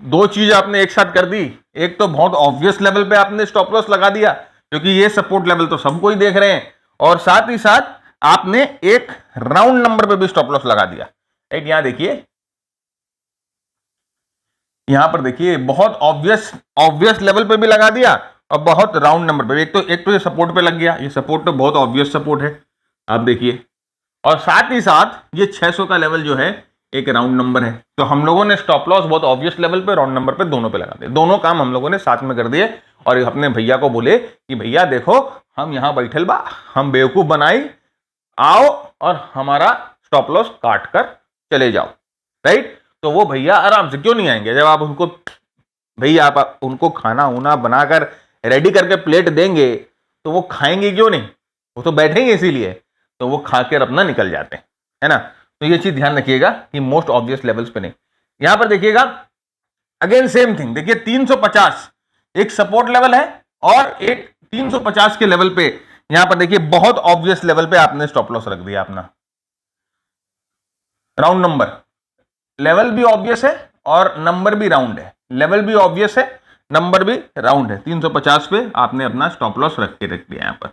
दो चीज आपने एक साथ कर दी, एक तो बहुत ऑब्वियस लेवल पे आपने स्टॉप लॉस लगा दिया, क्योंकि ये सपोर्ट लेवल तो सबको ही देख रहे हैं, और साथ ही साथ आपने एक राउंड नंबर पे भी स्टॉप लॉस लगा दिया। एक यहां देखिए, यहां पर देखिए बहुत ऑब्वियस लेवल पे भी लगा दिया और बहुत राउंड नंबर पे। एक तो ये सपोर्ट पे लग गया, ये सपोर्ट तो बहुत ऑब्वियस सपोर्ट है, आप देखिए, और साथ ही साथ ये 600 का लेवल जो है एक राउंड नंबर है। तो हम लोगों ने स्टॉप लॉस बहुत ऑब्वियस लेवल पे, राउंड नंबर पे, दोनों पे लगा दिए, दोनों काम हम लोगों ने साथ में कर दिए, और अपने भैया को बोले कि भैया देखो हम यहां बैठल बा, हम बेवकूफ बनाई, आओ और हमारा स्टॉप लॉस काट कर चले जाओ, राइट। तो वो भैया आराम से क्यों नहीं आएंगे, जब आप उनको, भैया आप उनको खाना उना बनाकर रेडी करके प्लेट देंगे तो वो खाएंगे क्यों नहीं, वो तो बैठेंगे इसीलिए, तो वो खाकर अपना निकल जाते हैं, है ना। तो ये चीज ध्यान रखिएगा कि मोस्ट ऑब्वियस लेवल्स पे नहीं। यहां पर देखिएगा अगेन सेम थिंग, देखिए 350 एक सपोर्ट लेवल है, और एक 350 के लेवल पे यहां पर देखिए बहुत ऑब्वियस लेवल पे आपने स्टॉप लॉस रख दिया अपना। राउंड नंबर, लेवल भी ऑब्वियस है और नंबर भी राउंड है, लेवल भी ऑब्वियस है, नंबर भी राउंड है। 350 पे आपने अपना स्टॉप लॉस रख दिया यहां पर,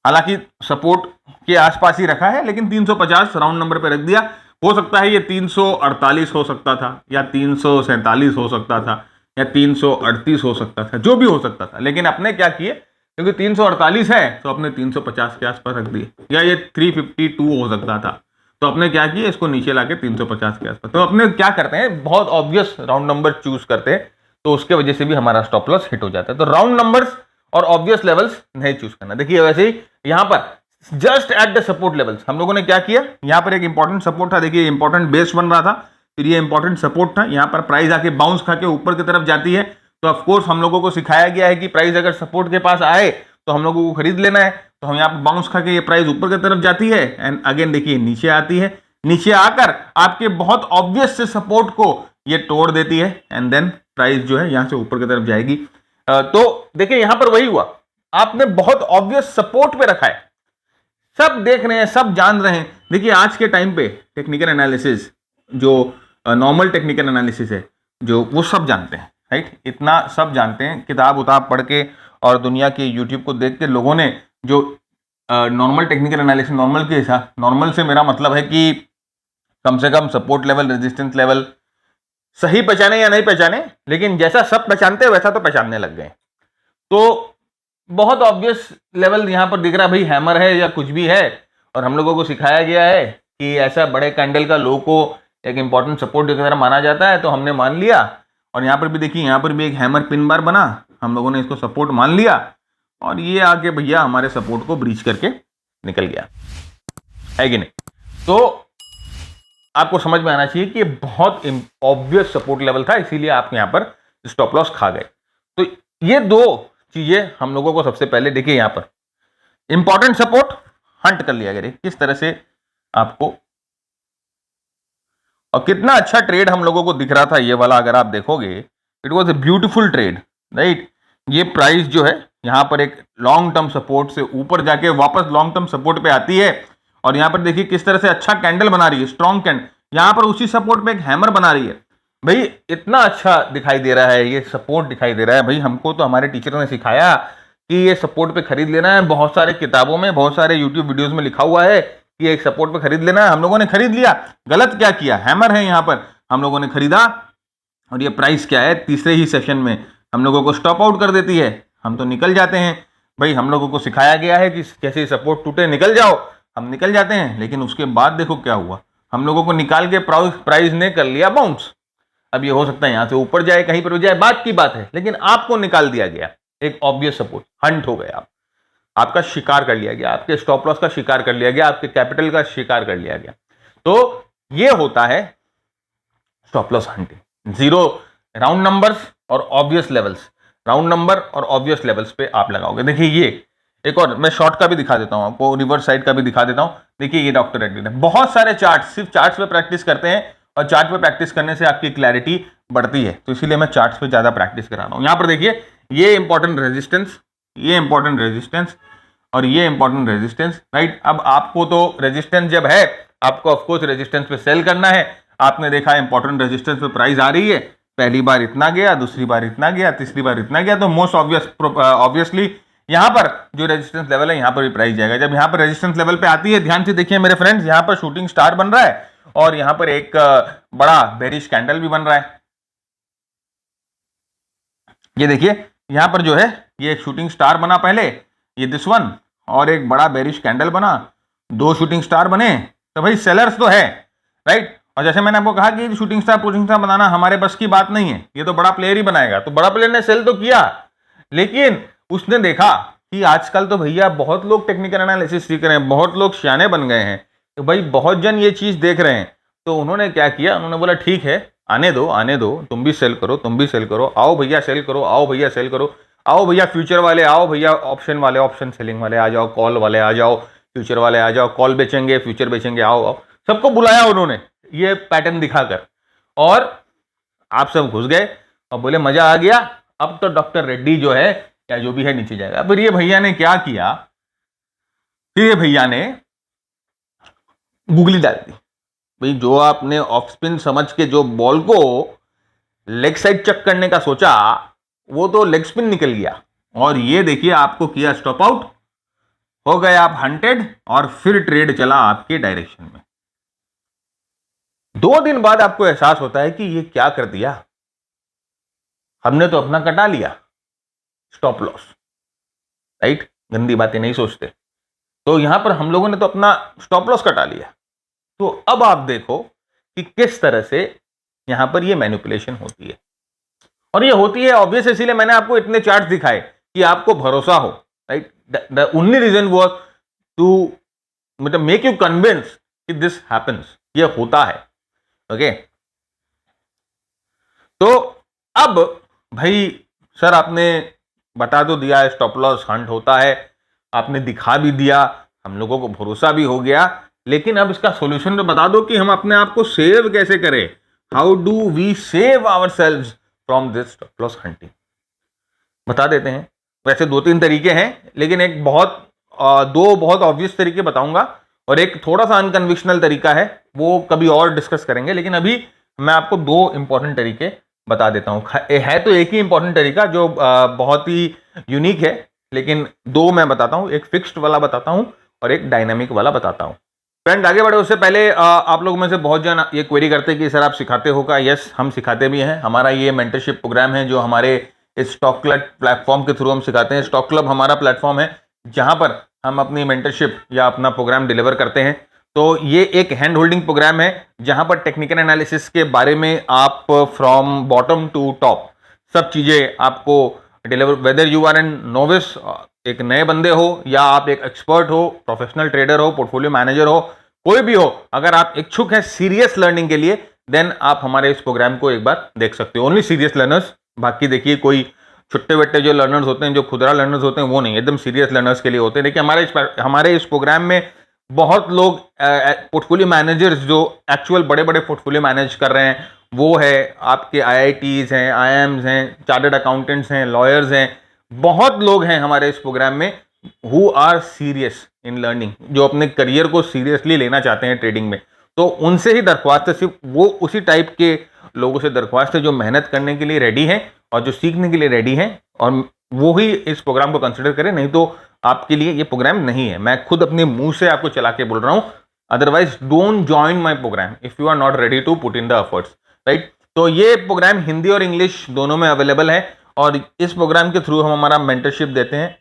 हालांकि सपोर्ट के आसपास ही रखा है, लेकिन 350 राउंड नंबर पे रख दिया। हो सकता है ये 348 हो सकता था, या 347 हो सकता था, या 338 हो सकता था, जो भी हो सकता था, लेकिन अपने क्या किए, क्योंकि 348 है तो अपने 350 के आसपास रख दिए, या ये 352 हो सकता था, तो अपने क्या किए, इसको नीचे लाके 350 के आसपास। तो अपने क्या करते हैं, बहुत ऑब्वियस राउंड नंबर चूज करते हैं, तो उसके वजह से भी हमारा स्टॉप लॉस हिट हो जाता है। तो राउंड नंबर्स और ऑब्वियस लेवल्स नहीं चूज करना। देखिए वैसे ही यहां पर just at the support levels हम लोगों ने क्या किया, यहां पर एक इंपॉर्टेंट सपोर्ट था, देखिए इंपॉर्टेंट बेस बन रहा था, फिर ये इंपॉर्टेंट सपोर्ट था, यहां पर प्राइस आके बाउंस खा के ऊपर की तरफ जाती है, तो ऑफकोर्स हम लोगों को सिखाया गया है कि प्राइस अगर सपोर्ट के पास आए तो हम लोगों को खरीद लेना है। तो हम यहाँ पर बाउंस खा के ये प्राइस ऊपर की तरफ जाती है, एंड अगेन देखिए नीचे आती है, नीचे आकर आपके बहुत ऑब्वियस से सपोर्ट को ये तोड़ देती है, एंड देन प्राइस जो है यहां से ऊपर की तरफ जाएगी। तो देखिए यहां पर वही हुआ, आपने बहुत ऑब्वियस सपोर्ट पे रखा है, सब देख रहे हैं, सब जान रहे हैं। देखिए आज के टाइम पे टेक्निकल एनालिसिस, जो नॉर्मल टेक्निकल एनालिसिस है, जो वो सब जानते हैं, राइट, इतना सब जानते हैं, किताब उताब पढ़ के और दुनिया के यूट्यूब को देख के लोगों ने जो नॉर्मल टेक्निकल एनालिसिस, नॉर्मल के हिसाब, नॉर्मल से मेरा मतलब है कि कम से कम सपोर्ट लेवल, रेजिस्टेंस लेवल सही पहचाने या नहीं पहचाने, लेकिन जैसा सब पहचानते हैं वैसा तो पहचानने लग गए। तो बहुत ऑब्वियस लेवल यहां पर दिख रहा है, भाई हैमर है या कुछ भी है, और हम लोगों को सिखाया गया है कि ऐसा बड़े कैंडल का लो को एक इंपॉर्टेंट सपोर्ट की तरह माना जाता है, तो हमने मान लिया और यहाँ पर भी देखिए, यहाँ पर भी एक हैमर पिन बार बना, हम लोगों ने इसको सपोर्ट मान लिया और ये आके भैया हमारे सपोर्ट को ब्रीच करके निकल गया, है कि नहीं। तो आपको समझ में आना चाहिए कि बहुत ऑब्वियस सपोर्ट लेवल था, इसीलिए आप यहां पर स्टॉप लॉस खा गए। तो ये दो चीजें हम लोगों को सबसे पहले देखिए, यहां पर इंपॉर्टेंट सपोर्ट हंट कर लिया गया, किस तरह से आपको, और कितना अच्छा ट्रेड हम लोगों को दिख रहा था ये वाला, अगर आप देखोगे it was a beautiful trade, right. ये प्राइस जो है यहां पर एक लॉन्ग टर्म सपोर्ट से ऊपर जाके वापस लॉन्ग टर्म सपोर्ट पे आती है, और यहां पर देखिए किस तरह से अच्छा कैंडल बना रही है, स्ट्रॉन्ग कैंडल, यहां पर उसी सपोर्ट पे एक हैमर बना रही है। भाई इतना अच्छा दिखाई दे रहा है, ये सपोर्ट दिखाई दे रहा है। भाई हमको तो हमारे टीचर ने सिखाया कि ये सपोर्ट पे खरीद लेना है, बहुत सारे किताबों में, बहुत सारे यूट्यूब वीडियोस में लिखा हुआ है कि एक सपोर्ट पे खरीद लेना है। हम लोगों ने खरीद लिया, गलत क्या किया, हैमर है यहाँ पर, हम लोगों ने खरीदा और ये प्राइस क्या है, तीसरे ही सेशन में हम लोगों को स्टॉप आउट कर देती है, हम तो निकल जाते हैं। भाई हम लोगों को सिखाया गया है कि जैसे सपोर्ट टूटे निकल जाओ, हम निकल जाते हैं, लेकिन उसके बाद देखो क्या हुआ, हम लोगों को निकाल के प्राइस ने कर लिया बाउंस। अब ये हो सकता है यहां से ऊपर जाए, कहीं पर जाए, बात की बात है, लेकिन आपको निकाल दिया गया, एक ऑब्वियस सपोर्ट हंट हो गया, आपका शिकार कर लिया गया, आपके स्टॉप लॉस का शिकार कर लिया गया, आपके कैपिटल का शिकार कर लिया गया। तो ये होता है stop loss hunting. Zero round numbers और ऑब्वियस लेवल्स, राउंड नंबर और ऑब्वियस लेवल्स पे आप लगाओगे। देखिए ये एक और मैं शॉर्ट का भी दिखा देता हूं आपको, रिवर्स साइड का भी दिखा देता हूं। देखिए ये डॉक्टर रेड्डी ने बहुत सारे चार्ट, सिर्फ चार्ट्स पे प्रैक्टिस करते हैं, और चार्ट पे प्रैक्टिस करने से आपकी क्लैरिटी बढ़ती है, तो इसीलिए मैं चार्ट्स पे ज्यादा प्रैक्टिस करा रहा हूं। यहां पर देखिए ये इंपॉर्टेंट रेजिस्टेंस, ये इंपॉर्टेंट रेजिस्टेंस और ये इंपॉर्टेंट रेजिस्टेंस, राइट। अब आपको तो रेजिस्टेंस जब है, आपको ऑफकोर्स रेजिस्टेंस पे सेल करना है। आपने देखा इंपॉर्टेंट रेजिस्टेंस पे प्राइस आ रही है, पहली बार इतना गया, दूसरी बार इतना गया, तीसरी बार इतना गया, तो मोस्ट ऑब्वियसली यहां पर जो रेजिस्टेंस लेवल है यहां पर भी प्राइस जाएगा। जब यहां पर रेजिस्टेंस लेवल पे आती है, ध्यान से देखिए मेरे फ्रेंड्स, यहां पर शूटिंग स्टार बन रहा है और यहां पर एक बड़ा बेरिश कैंडल भी बन रहा है। ये देखिए यहां पर जो है ये एक शूटिंग स्टार बना पहले, ये दिस वन, और एक बड़ा बेरिश कैंडल बना, दो शूटिंग स्टार बने, तो भाई सेलर्स तो है, राइट। और जैसे मैंने आपको कहा कि शूटिंग स्टार बनाना हमारे बस की बात नहीं है, ये तो बड़ा प्लेयर ही बनाएगा। तो बड़ा प्लेयर ने सेल तो किया, लेकिन उसने देखा कि आजकल तो भैया बहुत लोग टेक्निकल एनालिसिस सीख रहे हैं, बहुत लोग सियाने बन गए हैं, तो भाई बहुत जन ये चीज देख रहे हैं, तो उन्होंने क्या किया, उन्होंने बोला ठीक है, आने दो, तुम भी सेल करो, तुम भी सेल करो, आओ भैया सेल करो, आओ भैया सेल करो, आओ भैया फ्यूचर वाले, आओ भैया ऑप्शन वाले, ऑप्शन सेलिंग वाले आ जाओ, कॉल वाले आ जाओ, फ्यूचर वाले आ जाओ, कॉल बेचेंगे, फ्यूचर बेचेंगे, आओ आओ। सबको बुलाया उन्होंने ये पैटर्न दिखाकर, और आप सब घुस गए और बोले मजा आ गया, अब तो डॉक्टर रेड्डी जो है या जो भी है नीचे जाएगा। फिर ये भैया ने क्या किया, फिर ये भैया ने गूगली डाल दी। भाई जो आपने ऑफ स्पिन समझ के जो बॉल को लेग साइड चेक करने का सोचा, वो तो लेग स्पिन निकल गया, और ये देखिए आपको किया स्टॉप आउट, हो गए आप हंटेड, और फिर ट्रेड चला आपके डायरेक्शन में। 2 दिन बाद आपको एहसास होता है कि ये क्या कर दिया, हमने तो अपना कटा लिया स्टॉप लॉस, राइट। गंदी बातें नहीं सोचते, तो यहां पर हम लोगों ने तो अपना स्टॉप लॉस कटा लिया। तो अब आप देखो कि किस तरह से यहां पर ये मैनिपुलेशन होती है, और ये होती है ऑब्वियस, इसीलिए मैंने आपको इतने चार्ट दिखाए कि आपको भरोसा हो, right. The only reason was to मतलब मेक यू कन्विंस कि दिस हैपेंस, ये होता है, ओके। तो अब भाई सर आपने बता तो दिया है स्टॉप लॉस हंट होता है, आपने दिखा भी दिया, हम लोगों को भरोसा भी हो गया, लेकिन अब इसका सॉल्यूशन तो बता दो कि हम अपने आप को सेव कैसे करें। How do we save ourselves from this stop loss hunting, बता देते हैं। वैसे 2-3 तरीके हैं, लेकिन एक दो बहुत ऑब्वियस तरीके बताऊंगा, और एक थोड़ा सा अनकन्विक्शनल तरीका है, वो कभी और डिस्कस करेंगे, लेकिन अभी मैं आपको 2 इंपॉर्टेंट तरीके बता देता हूं। है तो एक ही इंपॉर्टेंट तरीका जो बहुत ही यूनिक है, लेकिन 2 मैं बताता हूं, एक फिक्स्ड वाला बताता हूं और एक डायनामिक वाला बताता हूं। फ्रेंड आगे बढ़े उससे पहले आप लोगों में से बहुत जन ये क्वेरी करते हैं कि सर आप सिखाते हो क्या? यस, हम सिखाते भी हैं। हमारा ये मेंटरशिप प्रोग्राम है जो हमारे इस स्टॉक क्लब प्लेटफॉर्म के थ्रू हम सिखाते हैं। स्टॉक क्लब हमारा प्लेटफॉर्म है जहां पर हम अपनी मेंटरशिप या अपना प्रोग्राम डिलीवर करते हैं। तो ये एक हैंड होल्डिंग प्रोग्राम है जहां पर टेक्निकल एनालिसिस के बारे में आप फ्रॉम बॉटम टू टॉप सब चीजें आपको deliver, whether you are an novice, एक नए बंदे हो, या आप एक एक्सपर्ट हो, प्रोफेशनल ट्रेडर हो, पोर्टफोलियो मैनेजर हो, कोई भी हो, अगर आप इच्छुक हैं सीरियस लर्निंग के लिए, देन आप हमारे इस प्रोग्राम को एक बार देख सकते हो। ओनली सीरियस लर्नर्स, बाकी देखिए कोई छुट्टे वट्टे जो लर्नर्स होते हैं, जो खुदरा लर्नर्स होते हैं, वो नहीं, एकदम सीरियस लर्नर्स के लिए होते हैं। देखिए हमारे इस प्रोग्राम में बहुत लोग पोर्टफोलियो मैनेजर्स जो एक्चुअल बड़े बड़े पोर्टफोलियो मैनेज कर रहे हैं, वो है आपके IITs हैं, IIMs हैं, चार्टर्ड अकाउंटेंट्स हैं, लॉयर्स हैं, बहुत लोग हैं हमारे इस प्रोग्राम में who are serious in learning, जो अपने करियर को सीरियसली लेना चाहते हैं ट्रेडिंग में। तो उनसे ही दरख्वास्त है, सिर्फ वो उसी टाइप के लोगों से दरख्वास्त है जो मेहनत करने के लिए रेडी हैं और जो सीखने के लिए रेडी हैं, और वो ही इस प्रोग्राम को कंसिडर करें, नहीं तो आपके लिए ये प्रोग्राम नहीं है। मैं खुद अपने मुंह से आपको चला के बोल रहा हूं, otherwise don't join my program if you are not ready to put in the efforts, right. तो ये प्रोग्राम हिंदी और इंग्लिश दोनों में अवेलेबल है, और इस प्रोग्राम के थ्रू हम हमारा मेंटरशिप देते हैं।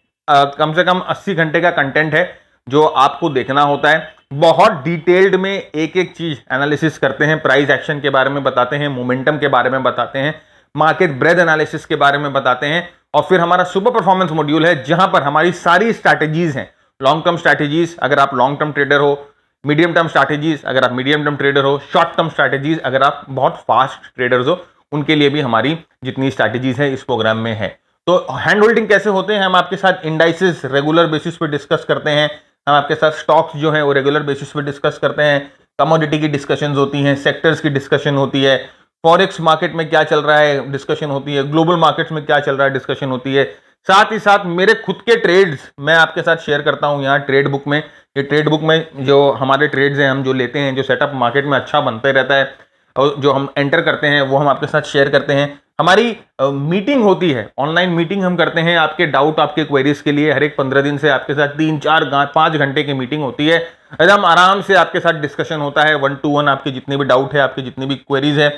कम से कम 80 घंटे का कंटेंट है जो आपको देखना होता है। बहुत डिटेल्ड में एक एक चीज एनालिसिस करते हैं, प्राइस एक्शन के बारे में बताते हैं, मोमेंटम के बारे में बताते हैं, मार्केट ब्रेथ एनालिसिस के बारे में बताते हैं, और फिर हमारा सुपर परफॉर्मेंस मॉड्यूल है जहां पर हमारी सारी स्ट्रैटेजीज हैं। लॉन्ग टर्म स्ट्रैटेजीज अगर आप लॉन्ग टर्म ट्रेडर हो, मीडियम टर्म स्ट्रैटेजीज अगर आप मीडियम टर्म ट्रेडर हो, शॉर्ट टर्म स्ट्रैटेजीज अगर आप बहुत फास्ट ट्रेडर्स हो, उनके लिए भी हमारी जितनी स्ट्रैटेजीज है इस प्रोग्राम में है। तो हैंड होल्डिंग कैसे होते हैं, हम आपके साथ इंडाइसेस रेगुलर बेसिस पे डिस्कस करते हैं, हम आपके साथ स्टॉक्स जो है वो रेगुलर बेसिस पे डिस्कस करते हैं, कमोडिटी की डिस्कशन होती है, सेक्टर्स की डिस्कशन होती है, फॉरेक्स मार्केट में क्या चल रहा है डिस्कशन होती है, ग्लोबल मार्केट्स में क्या चल रहा है डिस्कशन होती है। साथ ही साथ मेरे खुद के ट्रेड्स मैं आपके साथ शेयर करता हूं यहाँ ट्रेड बुक में। ये ट्रेड बुक में जो हमारे ट्रेड्स हैं, हम जो लेते हैं, जो सेटअप मार्केट में अच्छा बनते रहता है और जो हम एंटर करते हैं, वो हम आपके साथ शेयर करते हैं। हमारी मीटिंग होती है, ऑनलाइन मीटिंग हम करते हैं आपके डाउट, आपके क्वेरीज के लिए। हर एक 15 दिन से आपके साथ 3, 4, 5 घंटे की मीटिंग होती है, एकदम आराम से आपके साथ डिस्कशन होता है 1 to 1। आपके जितने भी डाउट है, आपके जितने भी क्वेरीज है,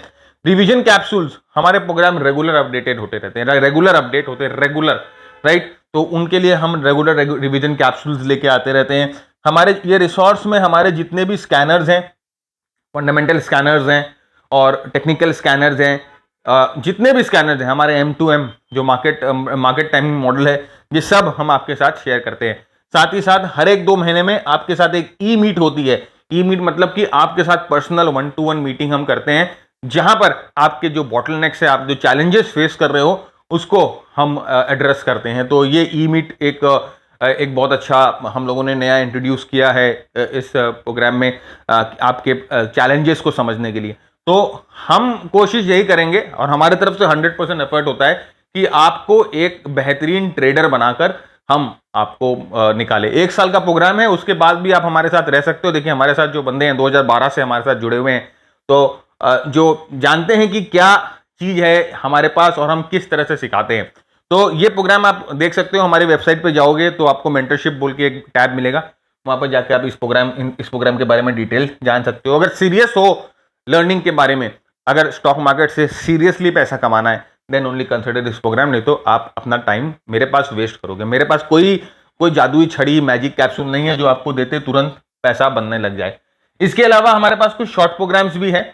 रिवीजन कैप्सूल्स, हमारे प्रोग्राम रेगुलर अपडेटेड होते रहते हैं, रेगुलर अपडेट होते हैं, रेगुलर, राइट। तो उनके लिए हम रेगुलर रिवीजन कैप्सूल्स लेके आते रहते हैं। हमारे ये रिसोर्स में हमारे जितने भी स्कैनर्स हैं, फंडामेंटल स्कैनर्स हैं और टेक्निकल स्कैनर्स हैं, जितने भी स्कैनर्स हैं, हमारे M2M जो मार्केट टाइमिंग मॉडल है, ये सब हम आपके साथ शेयर करते हैं। साथ ही साथ हर एक 2 महीने में आपके साथ एक ई मीट होती है। ई मीट मतलब कि आपके साथ पर्सनल 1 to 1 मीटिंग हम करते हैं, जहां पर आपके जो बॉटलनेक्स है, आप जो चैलेंजेस फेस कर रहे हो, उसको हम एड्रेस करते हैं। तो ये ई मीट एक बहुत अच्छा हम लोगों ने नया इंट्रोड्यूस किया है इस प्रोग्राम में, आपके चैलेंजेस को समझने के लिए। तो हम कोशिश यही करेंगे और हमारे तरफ से 100% एफर्ट होता है कि आपको एक बेहतरीन ट्रेडर बनाकर हम आपको निकाले। 1 साल का प्रोग्राम है, उसके बाद भी आप हमारे साथ रह सकते हो। देखिए हमारे साथ जो बंदे हैं 2012 से हमारे साथ जुड़े हुए हैं, तो जो जानते हैं कि क्या चीज है हमारे पास और हम किस तरह से सिखाते हैं। तो ये प्रोग्राम आप देख सकते हो, हमारी वेबसाइट पे जाओगे तो आपको मेंटरशिप बोल के एक टैब मिलेगा, वहां पर जाके आप इस प्रोग्राम के बारे में डिटेल जान सकते हो। अगर सीरियस हो लर्निंग के बारे में, अगर स्टॉक मार्केट से सीरियसली पैसा कमाना है, then only consider this program, नहीं तो आप अपना टाइम मेरे पास वेस्ट करोगे। मेरे पास कोई जादुई छड़ी, मैजिक कैप्सूल नहीं है जो आपको देते तुरंत पैसा बनने लग जाए। इसके अलावा हमारे पास कुछ शॉर्ट प्रोग्राम्स भी है।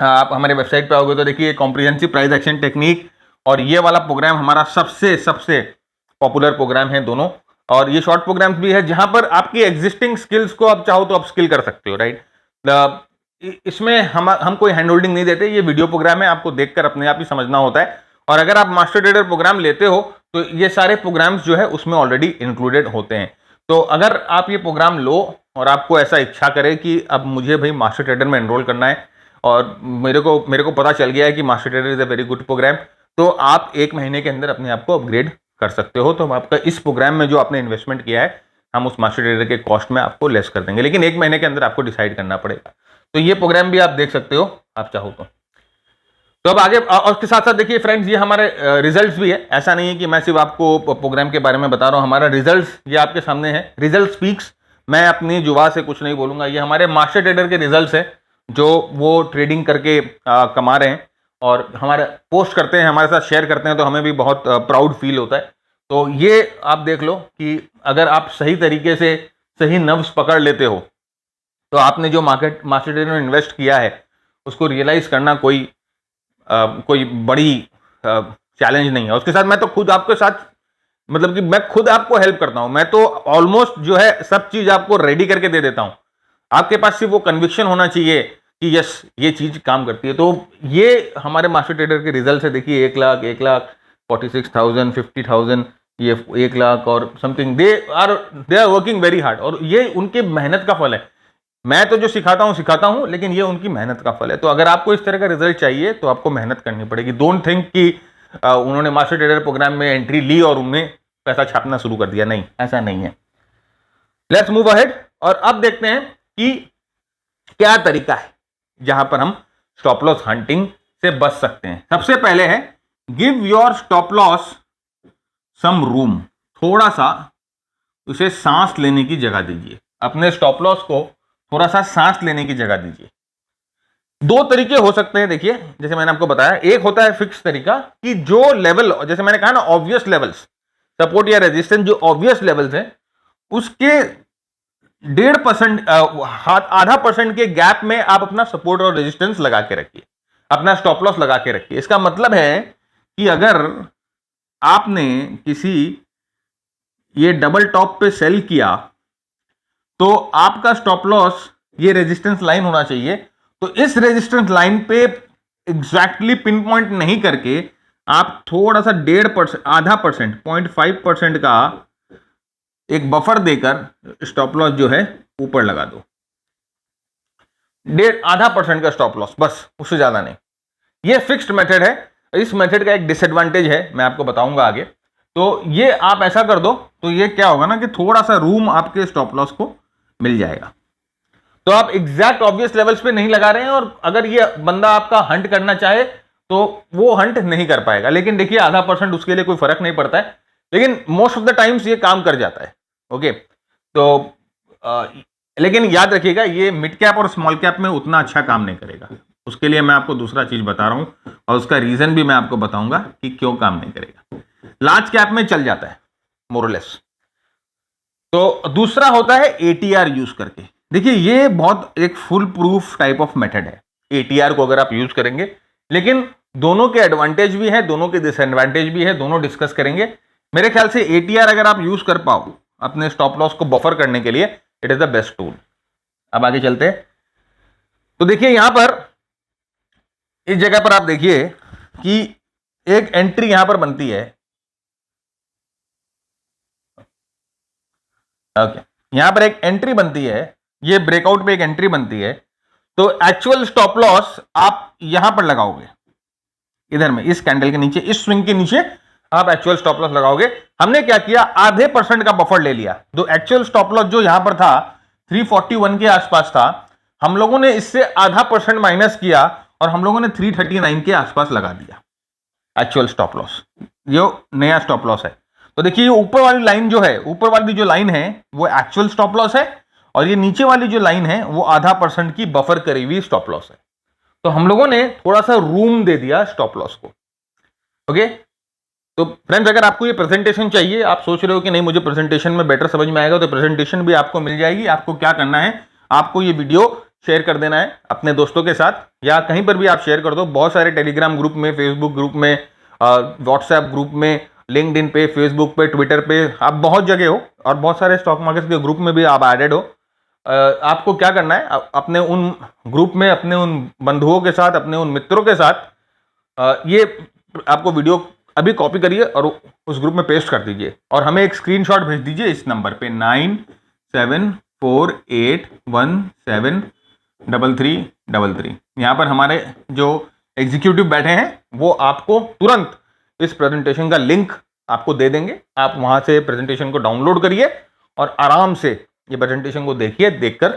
आप हमारे वेबसाइट पे आओगे तो देखिए कॉम्प्रिहेंसिव प्राइस एक्शन टेक्निक और ये वाला प्रोग्राम हमारा सबसे पॉपुलर प्रोग्राम है दोनों। और ये शॉर्ट प्रोग्राम्स भी है जहां पर आपकी एग्जिस्टिंग स्किल्स को आप चाहो तो आप स्किल कर सकते हो, राइट। इसमें हम कोई हैंड होल्डिंग नहीं देते, ये वीडियो प्रोग्राम है, आपको देखकर अपने आप ही समझना होता है। और अगर आप मास्टर ट्रेडर प्रोग्राम लेते हो तो ये सारे प्रोग्राम्स जो है उसमें ऑलरेडी इंक्लूडेड होते हैं। तो अगर आप ये प्रोग्राम लो और आपको ऐसा इच्छा करे कि अब मुझे भाई मास्टर ट्रेडर में एनरोल करना है और मेरे को पता चल गया है कि master trader is a very good program, तो आप 1 महीने के अंदर अपने आप को अपग्रेड कर सकते हो। तो हम आपका इस प्रोग्राम में जो आपने इन्वेस्टमेंट किया है, हम उस मास्टर ट्रेडर के कॉस्ट में आपको लेस कर देंगे, लेकिन 1 महीने के अंदर आपको डिसाइड करना पड़ेगा। तो ये प्रोग्राम भी आप देख सकते हो आप चाहो तो अब आगे। और उसके साथ साथ देखिए फ्रेंड्स, ये हमारे रिजल्ट्स भी है। ऐसा नहीं है कि मैं सिर्फ आपको प्रोग्राम के बारे में बता रहा हूँ, हमारा रिजल्ट्स ये आपके सामने है। रिजल्ट स्पीक्स, मैं अपनी जुबान से कुछ नहीं बोलूंगा, ये हमारे मास्टर ट्रेडर के रिजल्ट्स है जो वो ट्रेडिंग करके कमा रहे हैं और हमारे पोस्ट करते हैं, हमारे साथ शेयर करते हैं, तो हमें भी बहुत प्राउड फील होता है। तो ये आप देख लो कि अगर आप सही तरीके से सही नव्स पकड़ लेते हो तो आपने जो मास्टर ट्रेडर में इन्वेस्ट किया है उसको रियलाइज करना कोई बड़ी चैलेंज नहीं है। उसके साथ मैं तो खुद आपके साथ, मतलब कि मैं खुद आपको हेल्प करता हूं। मैं तो ऑलमोस्ट जो है सब चीज आपको रेडी करके दे देता हूं। आपके पास सिर्फ वो कन्विक्शन होना चाहिए कि यस ये चीज काम करती है। तो ये हमारे मास्टर ट्रेडर के रिजल्ट है। देखिए 1,46,000, 50,000, ये 1 लाख और something. They are working very hard, और ये उनके मेहनत का फल है। मैं तो जो सिखाता हूं, लेकिन ये उनकी मेहनत का फल है। तो अगर आपको इस तरह का रिजल्ट चाहिए तो आपको मेहनत करनी पड़ेगी। डोंट थिंक कि उन्होंने मास्टर ट्रेडर प्रोग्राम में एंट्री ली और उन्हें पैसा छापना शुरू कर दिया। नहीं, ऐसा नहीं है। लेट्स मूव अहेड, और अब देखते हैं कि क्या तरीका है जहां पर हम स्टॉप लॉस हंटिंग से बच सकते हैं। सबसे पहले है give your stop loss some room. थोड़ा सा उसे सांस लेने की जगह दीजिए। अपने स्टॉप लॉस को थोड़ा सा सांस लेने की जगह दीजिए। दो तरीके हो सकते हैं। देखिए जैसे मैंने आपको बताया, एक होता है फिक्स तरीका कि जो लेवल, जैसे मैंने कहा ना, ऑब्वियस लेवल्स, सपोर्ट या रेजिस्टेंस, जो ऑब्वियस लेवल्स हैं उसके 1.5%, आधा परसेंट के गैप में आप अपना सपोर्ट और रेजिस्टेंस लगा के रखिए, अपना स्टॉप लॉस लगा के रखिए। इसका मतलब है कि अगर आपने किसी ये डबल टॉप पे सेल किया तो आपका स्टॉप लॉस ये रेजिस्टेंस लाइन होना चाहिए। तो इस रेजिस्टेंस लाइन पे एग्जैक्टली पिन पॉइंट नहीं करके आप थोड़ा सा 1.5%, आधा परसेंट, 0.5% का एक बफर देकर स्टॉप लॉस जो है ऊपर लगा दो। आधा परसेंट का स्टॉप लॉस, बस, उससे ज्यादा नहीं। ये फिक्स्ड मेथड है। इस मेथड का एक डिसएडवांटेज है, मैं आपको बताऊंगा आगे। तो ये आप ऐसा कर दो तो ये क्या होगा ना कि थोड़ा सा रूम आपके स्टॉप लॉस को मिल जाएगा। तो आप एग्जैक्ट ऑब्वियस लेवल्स पे नहीं लगा रहे हैं, और अगर ये बंदा आपका हंट करना चाहे तो वो हंट नहीं कर पाएगा। लेकिन देखिए आधा परसेंट उसके लिए कोई फर्क नहीं पड़ता है, लेकिन मोस्ट ऑफ द टाइम्स ये काम कर जाता है। ओके, तो लेकिन याद रखिएगा ये मिड कैप और स्मॉल कैप में उतना अच्छा काम नहीं करेगा। उसके लिए मैं आपको दूसरा चीज बता रहा हूं, और उसका रीजन भी मैं आपको बताऊंगा कि क्यों काम नहीं करेगा। लार्ज कैप में चल जाता है मोरलेस। तो दूसरा होता है एटीआर यूज करके। देखिए ये बहुत एक full proof type of method है एटीआर को अगर आप यूज करेंगे, लेकिन दोनों के एडवांटेज भी है, दोनों के डिसएडवांटेज भी है, दोनों डिस्कस करेंगे। मेरे ख्याल से एटीआर अगर आप यूज कर पाओ अपने स्टॉप लॉस को बफर करने के लिए, it is the best tool. अब आगे चलते हैं। तो देखिए यहां पर इस जगह पर आप देखिए कि एक एंट्री यहां पर बनती है। ओके, यहां पर एक एंट्री बनती है, ये ब्रेकआउट पे एक एंट्री बनती है। तो एक्चुअल स्टॉप लॉस आप यहां पर लगाओगे, इधर में, इस कैंडल के नीचे, इस स्विंग के नीचे आप एक्चुअल स्टॉप लॉस लगाओगे। हमने क्या किया, आधे परसेंट का बफर ले लिया। तो एक्चुअल स्टॉप लॉस जो यहां पर था 341 के आसपास था, हम लोगों ने इससे आधा परसेंट माइनस किया और हम लोगों ने 339 के आसपास लगा दिया एक्चुअल स्टॉप लॉस, जो नया स्टॉप लॉस है। तो देखिए ऊपर वाली लाइन जो है, ऊपर वाली जो लाइन है वो एक्चुअल स्टॉप लॉस है, और ये नीचे वाली जो लाइन है वो आधा परसेंट की बफर करी हुई स्टॉप लॉस है। तो हम लोगों ने थोड़ा सा रूम दे दिया स्टॉप लॉस को। ओके, तो फ्रेंड्स अगर आपको ये प्रेजेंटेशन चाहिए, आप सोच रहे हो कि नहीं मुझे प्रेजेंटेशन में बेटर समझ में आएगा, तो प्रेजेंटेशन भी आपको मिल जाएगी। आपको क्या करना है, आपको ये वीडियो शेयर कर देना है अपने दोस्तों के साथ, या कहीं पर भी आप शेयर कर दो। बहुत सारे टेलीग्राम ग्रुप में, फेसबुक ग्रुप में, व्हाट्सएप ग्रुप में, लिंक्डइन पे, फेसबुक पे, ट्विटर पे, आप बहुत जगह हो, और बहुत सारे स्टॉक मार्केट के ग्रुप में भी आप एडेड हो। आपको क्या करना है, अपने उन ग्रुप में, अपने उन बंधुओं के साथ, अपने उन मित्रों के साथ ये आपको वीडियो अभी कॉपी करिए और उस ग्रुप में पेस्ट कर दीजिए, और हमें एक स्क्रीनशॉट भेज दीजिए इस नंबर पे 9748173333। यहाँ पर हमारे जो एग्जीक्यूटिव बैठे हैं वो आपको तुरंत इस प्रेजेंटेशन का लिंक आपको दे देंगे। आप वहां से प्रेजेंटेशन को डाउनलोड करिए और आराम से ये प्रेजेंटेशन को देखिए, देखकर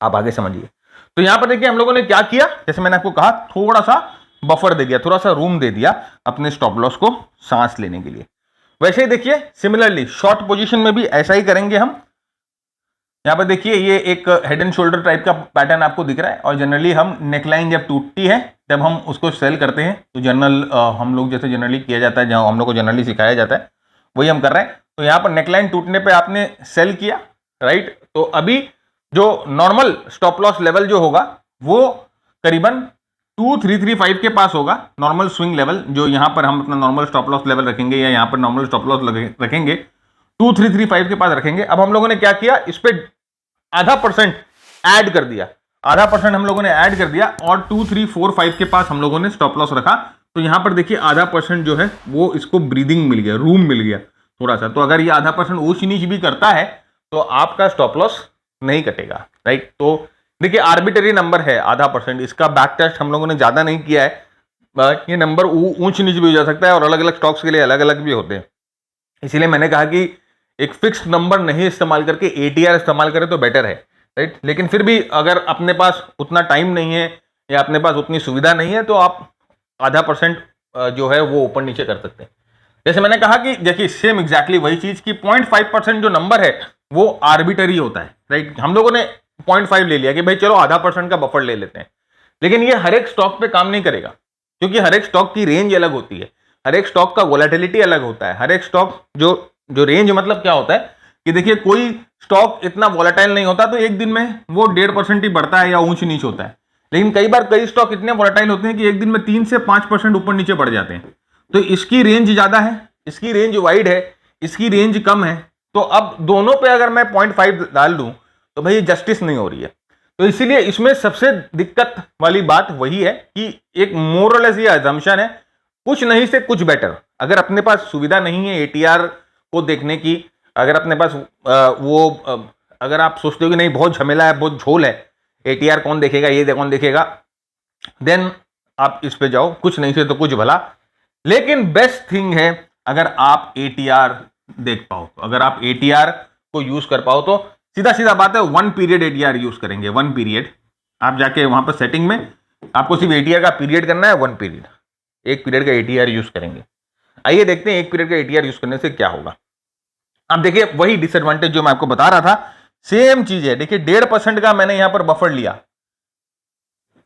आप आगे समझिए। तो यहां पर देखिए हम लोगों ने क्या किया, जैसे मैंने आपको कहा, थोड़ा सा बफर दे दिया, थोड़ा सा रूम दे दिया अपने स्टॉप लॉस को सांस लेने के लिए। वैसे ही देखिए सिमिलरली शॉर्ट पोजीशन में भी ऐसा ही करेंगे हम। यहां पर देखिए ये एक हेड एंड शोल्डर टाइप का पैटर्न आपको दिख रहा है, और जनरली हम नेकलाइन जब टूटती है तब हम उसको सेल करते हैं। तो हम लोग जैसे जनरली किया जाता है, जहां हम लोग को जनरली सिखाया जाता है, वही हम कर रहे हैं। तो यहाँ पर नेकलाइन टूटने पे आपने सेल किया, राइट। तो अभी जो नॉर्मल स्टॉप लॉस लेवल जो होगा वो करीबन 2335 के पास होगा, नॉर्मल स्विंग लेवल, जो यहां पर हम अपना नॉर्मल स्टॉप लॉस लेवल रखेंगे या यहां पर नॉर्मल स्टॉप लॉस रखेंगे 2335 के पास रखेंगे। अब हम लोगों ने क्या किया, इस पे आधा परसेंट ऐड कर दिया, आधा परसेंट हम लोगों ने ऐड कर दिया और 2345 के पास हम लोगों ने स्टॉप लॉस रखा। तो यहां पर देखिए आधा परसेंट जो है वो इसको ब्रीदिंग मिल गया, रूम मिल गया थोड़ा सा। तो अगर ये आधा परसेंट ऊंच नीच भी करता है तो आपका स्टॉप लॉस नहीं कटेगा, राइट। तो देखिए आर्बिटरी नंबर है आधा परसेंट, इसका बैक टेस्ट हम लोगों ने ज्यादा नहीं किया है। ये नंबर ऊंच नीच भी हो जा सकता है और अलग अलग स्टॉक्स के लिए अलग अलग भी होते हैं। इसीलिए मैंने कहा कि एक फिक्स्ड नंबर नहीं इस्तेमाल करके एटीआर इस्तेमाल करें तो बेटर है, राइट। लेकिन फिर भी अगर अपने पास उतना टाइम नहीं है या अपने पास उतनी सुविधा नहीं है तो आप आधा परसेंट जो है वो ऊपर नीचे कर सकते हैं। जैसे मैंने कहा कि देखिए सेम एग्जैक्टली वही चीज की 0.5% जो नंबर है वो आर्बिटरी होता है, राइट। हम लोगों ने 0.5 ले लिया कि भाई चलो आधा परसेंट का बफर ले लेते हैं, लेकिन ये हर एक स्टॉक पे काम नहीं करेगा, क्योंकि हर एक स्टॉक की रेंज अलग होती है, हर एक स्टॉक का वोलेटिलिटी अलग होता है। हर एक स्टॉक जो रेंज मतलब क्या होता है कि देखिए कोई स्टॉक इतना वोलेटाइल नहीं होता तो एक दिन में वो 1.5% ही बढ़ता है या ऊंच नीच होता है, लेकिन कई बार कई स्टॉक इतने वोलेटाइल होते हैं कि एक दिन में 3 से 5% ऊपर नीचे बढ़ जाते हैं। तो इसकी रेंज ज्यादा है, इसकी रेंज वाइड है, इसकी रेंज कम है। तो अब दोनों पे अगर मैं 0.5 डाल दूं तो भाई जस्टिस नहीं हो रही है। तो इसीलिए इसमें सबसे दिक्कत वाली बात वही है कि एक मोरलेस ये अजम्पशन है, कुछ नहीं से कुछ बेटर। अगर अपने पास सुविधा नहीं है एटीआर को देखने की, अगर अपने पास अगर आप सोचते हो कि नहीं बहुत झमेला है, बहुत झोल है, एटीआर कौन देखेगा, ये कौन देखेगा, देन आप इस पे जाओ, कुछ नहीं से तो कुछ भला। लेकिन बेस्ट थिंग है अगर आप एटीआर देख पाओ, अगर आप एटीआर को यूज कर पाओ तो सीधा सीधा बात है 1 पीरियड एटीआर यूज करेंगे। 1 पीरियड आप जाके वहां पर सेटिंग में आपको सिर्फ एटीआर का पीरियड करना है, 1 पीरियड, 1 पीरियड का एटीआर यूज करेंगे। आइए देखते हैं 1 पीरियड का एटीआर यूज करने से क्या होगा। अब देखिए वही डिसएडवांटेज जो मैं आपको बता रहा था सेम चीज है। देखिए 1.5% का मैंने यहां पर बफर लिया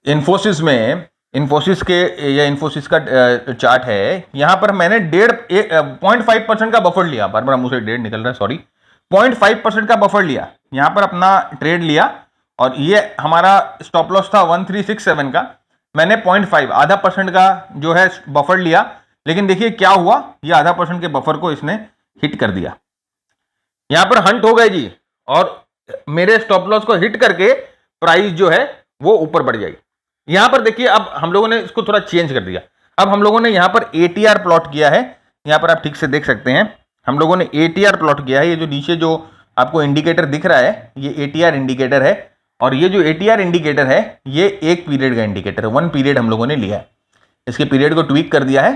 इन्फोसिस में, इन्फोसिस का चार्ट है, यहां पर मैंने 0.5% का बफर लिया, बार बार मुंह से 1.5 निकल रहा है, सॉरी, 0.5% का बफर लिया, यहां पर अपना ट्रेड लिया और ये हमारा स्टॉप लॉस था 1367 का, मैंने 0.5 आधा परसेंट का जो है बफर लिया। लेकिन देखिए क्या हुआ, ये आधा परसेंट के बफर को इसने हिट कर दिया, यहां पर हंट हो गए जी, और मेरे स्टॉप लॉस को हिट करके प्राइस जो है वो ऊपर बढ़ जाएगी। यहां पर देखिए अब हम लोगों ने इसको थोड़ा चेंज कर दिया, अब हम लोगों ने यहां पर एटीआर प्लॉट किया है, यहां पर आप ठीक से देख सकते हैं हम लोगों ने एटीआर प्लॉट किया है। ये जो नीचे जो आपको इंडिकेटर दिख रहा है ये एटीआर इंडिकेटर है, और ये जो एटीआर इंडिकेटर है ये 1 पीरियड का इंडिकेटर है, 1 पीरियड हम लोगों ने लिया है, इसके पीरियड को ट्वीक कर दिया है,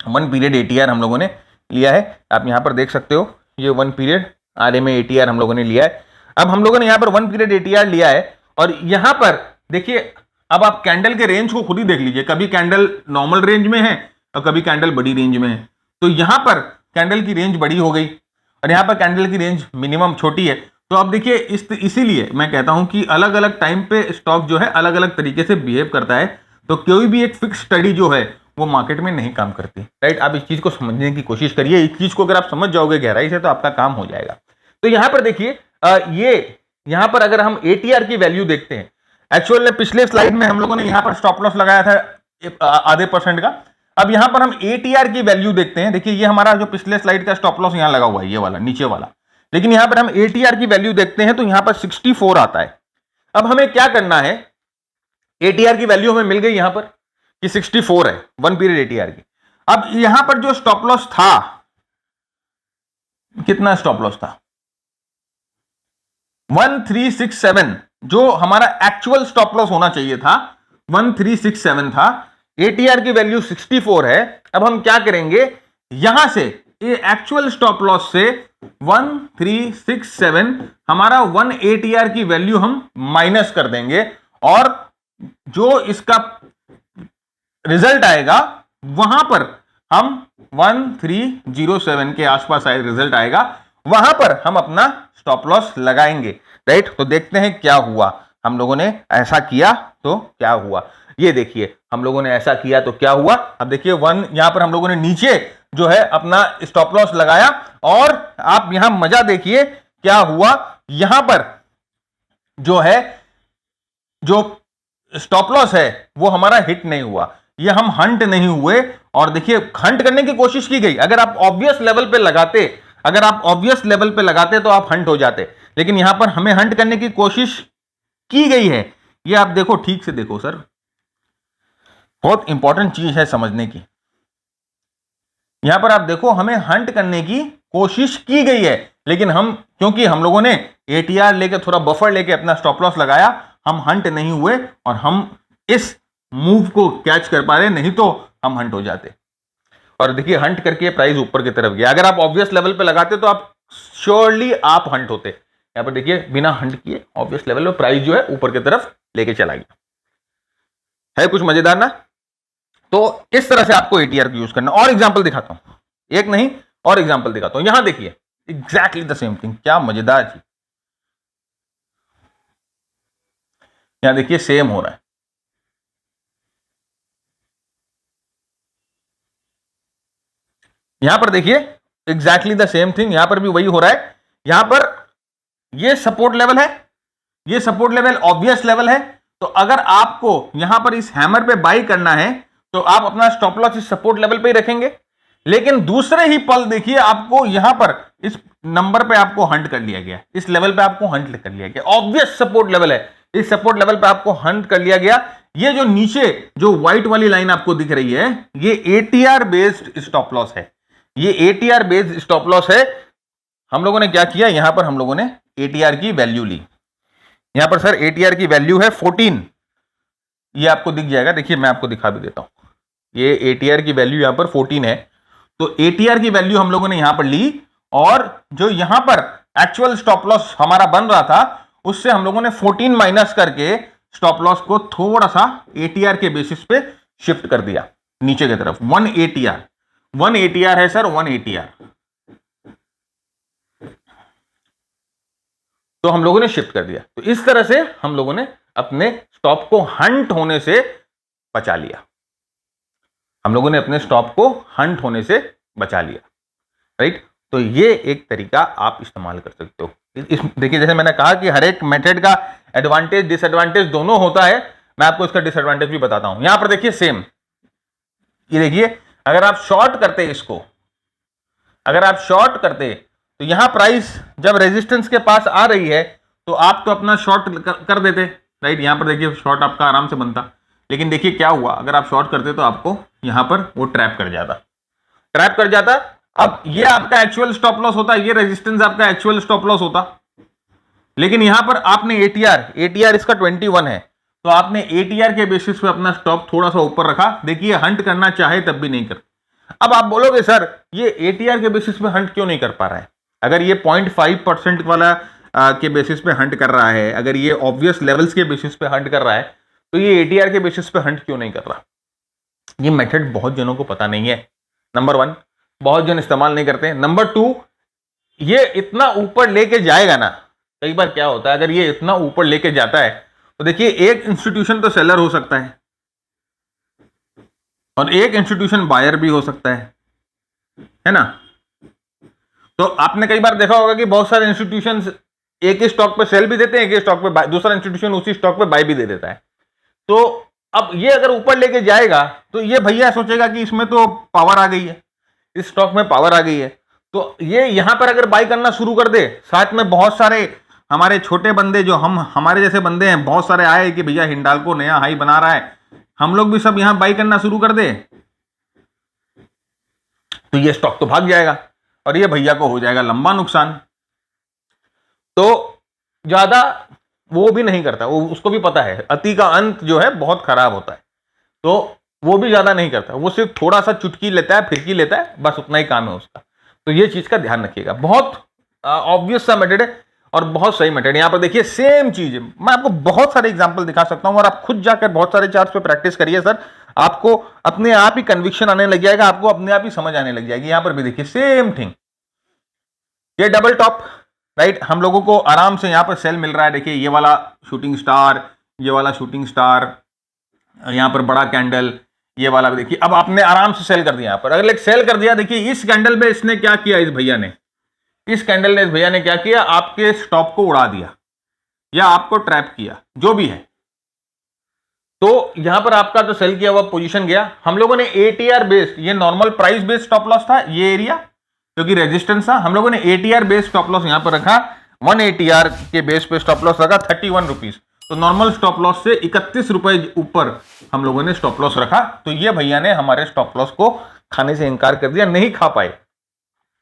1 पीरियड एटीआर हम लोगों ने लिया है। आप यहां पर देख सकते हो ये 1 पीरियड आरएमए एटीआर हम लोगों ने लिया है। अब हम लोगों ने यहां पर 1 पीरियड एटीआर लिया है और यहां पर देखिए अब आप कैंडल के रेंज को खुद ही देख लीजिए, कभी कैंडल नॉर्मल रेंज में है और कभी कैंडल बड़ी रेंज में है। तो यहां पर कैंडल की रेंज बड़ी हो गई और यहां पर कैंडल की रेंज मिनिमम छोटी है। तो अब देखिए इसीलिए मैं कहता हूं कि अलग अलग टाइम पे स्टॉक जो है अलग अलग तरीके से बिहेव करता है, तो कोई भी एक फिक्स स्टडी जो है वो मार्केट में नहीं काम करती, राइट। आप इस चीज को समझने की कोशिश करिए, इस चीज को अगर आप समझ जाओगे गहराई से तो आपका काम हो जाएगा। तो यहां पर देखिए ये यहां पर अगर हम एटीआर की वैल्यू देखते हैं, एक्चुअल में पिछले स्लाइड में हम लोगों ने यहां पर स्टॉप लॉस लगाया था आधे परसेंट का, अब यहां पर हम एटीआर की वैल्यू देखते हैं। देखिए ये हमारा जो पिछले स्लाइड का स्टॉप लॉस यहां लगा हुआ है, ये वाला नीचे वाला, लेकिन यहां पर हम एटीआर की वैल्यू देखते हैं तो यहां पर 64 आता है। अब हमें क्या करना है, एटीआर की वैल्यू हमें मिल गई यहां पर कि 64 है 1 पीरियड एटीआर की। अब यहां पर जो स्टॉप लॉस था, कितना स्टॉप लॉस था 1367, जो हमारा एक्चुअल स्टॉप लॉस होना चाहिए था 1367 था, एटीआर की वैल्यू 64 है। अब हम क्या करेंगे, यहां से ये एक्चुअल स्टॉप लॉस से 1367 हमारा 1 एटीआर की वैल्यू हम माइनस कर देंगे और जो इसका रिजल्ट आएगा वहां पर हम 1307 के आसपास रिजल्ट आएगा, वहां पर हम अपना स्टॉप लॉस लगाएंगे, राइट। तो देखते हैं क्या हुआ, हम लोगों ने ऐसा किया तो क्या हुआ, ये देखिए हम लोगों ने ऐसा किया तो क्या हुआ। अब देखिए 1 यहां पर हम लोगों ने नीचे जो है अपना स्टॉप लॉस लगाया और आप यहां मजा देखिए क्या हुआ, यहां पर जो है, जो स्टॉप लॉस है वो हमारा हिट नहीं हुआ, ये हम हंट नहीं हुए। और देखिए हंट करने की कोशिश की गई, अगर आप ऑब्वियस लेवल पे लगाते, अगर आप ऑब्वियस लेवल पे लगाते तो आप हंट हो जाते, लेकिन यहां पर हमें हंट करने की कोशिश की गई है। ये आप देखो, ठीक से देखो सर, बहुत इंपॉर्टेंट चीज है समझने की। यहां पर आप देखो, हमें हंट करने की कोशिश की गई है, लेकिन हम, क्योंकि हम लोगों ने एटीआर लेके, थोड़ा बफर लेके अपना स्टॉप लॉस लगाया, हम हंट नहीं हुए और हम इस मूव को कैच कर पा रहे, नहीं तो हम हंट हो जाते। और देखिए हंट करके प्राइस ऊपर की तरफ गया, अगर आप ऑब्वियस लेवल पे लगाते तो आप श्योरली आप हंट होते। यहां पर देखिए बिना हंट किए ऑब्वियस लेवल पे प्राइस जो है ऊपर की तरफ लेके चला गया। है कुछ मजेदार ना? तो इस तरह से आपको एटीआर को यूज करना। और एग्जांपल दिखाता हूं, एक नहीं और एग्जांपल दिखाता हूं। यहां देखिए एग्जैक्टली द सेम थिंग, क्या मजेदार चीज। यहां देखिए सेम हो रहा है, यहां पर देखिए एग्जैक्टली द सेम थिंग, यहां पर भी वही हो रहा है। यहां पर ये सपोर्ट लेवल है, ये सपोर्ट लेवल ऑब्वियस लेवल है। तो अगर आपको यहां पर इस हैमर पे बाई करना है तो आप अपना स्टॉप लॉस इस सपोर्ट लेवल पे ही रखेंगे, लेकिन दूसरे ही पल देखिए आपको यहां पर इस नंबर पे आपको हंट कर लिया गया, इस लेवल पे आपको हंट कर लिया गया, ऑब्वियस सपोर्ट लेवल है, इस सपोर्ट लेवल पे आपको हंट कर लिया गया। ये जो नीचे जो व्हाइट वाली लाइन आपको दिख रही है, ये एटीआर बेस्ड स्टॉप लॉस है, ये एटीआर बेस्ड स्टॉप लॉस है। हम लोगों ने क्या किया, यहां पर हम लोगों ने एटीआर की वैल्यू ली। यहां पर सर एटीआर की वैल्यू है 14, ये आपको दिख जाएगा, देखिए मैं आपको दिखा भी देता हूं, ये एटीआर की वैल्यू यहां पर 14 है। तो एटीआर की वैल्यू हम लोगों ने यहां पर ली, और जो यहां पर एक्चुअल स्टॉप लॉस हमारा बन रहा था उससे हम लोगों ने 14 माइनस करके स्टॉप लॉस को थोड़ा सा एटीआर के बेसिस पे शिफ्ट कर दिया नीचे की तरफ। 1 एटीआर, 1 एटीआर है सर, 1 एटीआर, तो हम लोगों ने शिफ्ट कर दिया। तो इस तरह से हम लोगों ने अपने स्टॉप को हंट होने से बचा लिया, हम लोगों ने अपने स्टॉप को हंट होने से बचा लिया, राइट। तो ये एक तरीका आप इस्तेमाल कर सकते हो। देखिए जैसे मैंने कहा कि हर एक मेथड का एडवांटेज डिसएडवांटेज दोनों होता है, मैं आपको इसका डिसएडवांटेज भी बताता हूं। यहां पर देखिए सेम, ये देखिए अगर आप शॉर्ट करते इसको, अगर आप शॉर्ट करते तो यहां प्राइस जब रेजिस्टेंस के पास आ रही है तो आप तो अपना शॉर्ट कर देते, राइट। यहां पर देखिए शॉर्ट आपका आराम से बनता, लेकिन देखिए क्या हुआ, अगर आप शॉर्ट करते तो आपको यहां पर वो ट्रैप कर जाता, ट्रैप कर जाता। अब ये आपका एक्चुअल स्टॉप लॉस होता, ये रेजिस्टेंस आपका एक्चुअल स्टॉप लॉस होता, लेकिन यहां पर आपने एटीआर इसका 21 है, तो आपने एटीआर के बेसिस पे अपना स्टॉप थोड़ा सा ऊपर रखा। देखिए हंट करना चाहे तब भी नहीं कर। अब आप बोलोगे सर ये एटीआर के बेसिस पे हंट क्यों नहीं कर पा रहा है? अगर ये 0.5% वाला के बेसिस पे हंट कर रहा है, अगर ये ऑब्वियस लेवल्स के बेसिस पे हंट कर रहा है, तो ये एटीआर के बेसिस पे हंट क्यों नहीं कर रहा? ये मेथड बहुत जनों को पता नहीं है, नंबर 1, बहुत जन इस्तेमाल नहीं करते। नंबर 2, ये इतना ऊपर लेके जाएगा ना, कई बार क्या होता है अगर ये इतना ऊपर लेके जाता है तो देखिए एक इंस्टीट्यूशन तो सेलर हो सकता है और एक इंस्टीट्यूशन बायर भी हो सकता है ना। तो आपने कई बार देखा होगा कि बहुत सारे इंस्टीट्यूशंस एक ही स्टॉक पे सेल भी देते हैं, एक ही स्टॉक पे दूसरा इंस्टीट्यूशन उसी स्टॉक पे बाय भी दे देता है। तो अब ये अगर ऊपर लेके जाएगा तो ये भैया सोचेगा कि इसमें तो पावर आ गई है, इस स्टॉक में पावर आ गई है, तो ये यहां पर अगर बाय करना शुरू कर दे, साथ में बहुत सारे हमारे छोटे बंदे जो हमारे जैसे बंदे हैं बहुत सारे आए कि भैया हिंडाल्को नया हाई बना रहा है, हम लोग भी सब यहां बाय करना शुरू कर दे, तो ये स्टॉक तो भाग जाएगा और ये भैया को हो जाएगा लंबा नुकसान। तो ज्यादा वो भी नहीं करता, वो उसको भी पता है अति का अंत जो है बहुत खराब होता है, तो वो भी ज्यादा नहीं करता, वो सिर्फ थोड़ा सा चुटकी लेता है, फिरकी लेता है, बस उतना ही काम है उसका। तो ये चीज का ध्यान रखिएगा, बहुत ऑब्वियस सा मेथड है और बहुत सही मेथड है। यहां पर देखिए सेम चीज है, मैं आपको बहुत सारे एग्जांपल दिखा सकता हूं और आप खुद जाकर बहुत सारे चार्ट्स पे प्रैक्टिस करिए सर, आपको अपने आप ही कन्विक्शन आने लग जाएगा, आपको अपने आप ही समझ आने लग जाएगी। यहां पर भी देखिए सेम थिंग, ये डबल टॉप, राइट, हम लोगों को आराम से यहां पर सेल मिल रहा है। देखिए ये वाला शूटिंग स्टार, ये वाला शूटिंग स्टार, यहां पर बड़ा कैंडल, ये वाला भी देखिए, अब आपने आराम से सेल कर दिया। यहां पर अगर एक सेल कर दिया, देखिए इस कैंडल में इसने क्या किया, इस भैया ने, इस कैंडल ने इस भैया ने क्या किया, आपके स्टॉप को उड़ा दिया, या आपको ट्रैप किया, जो भी है, तो यहां पर आपका जो सेल किया हुआ पोजीशन गया। हम लोगों ने एटीआर बेस्ड, ये normal price based stop loss था, ये एरिया क्योंकि रेजिस्टेंस था, हम लोगों ने एटीआर बेस्ड स्टॉप लॉस यहां पर रखा, 1 एटीआर के बेस पे स्टॉप लॉस रखा 31 रुपीज। तो नॉर्मल स्टॉप लॉस से 31 रुपए ऊपर हम लोगों ने स्टॉप लॉस रखा। तो ये भैया ने हमारे स्टॉप लॉस को खाने से इंकार कर दिया, नहीं खा पाए,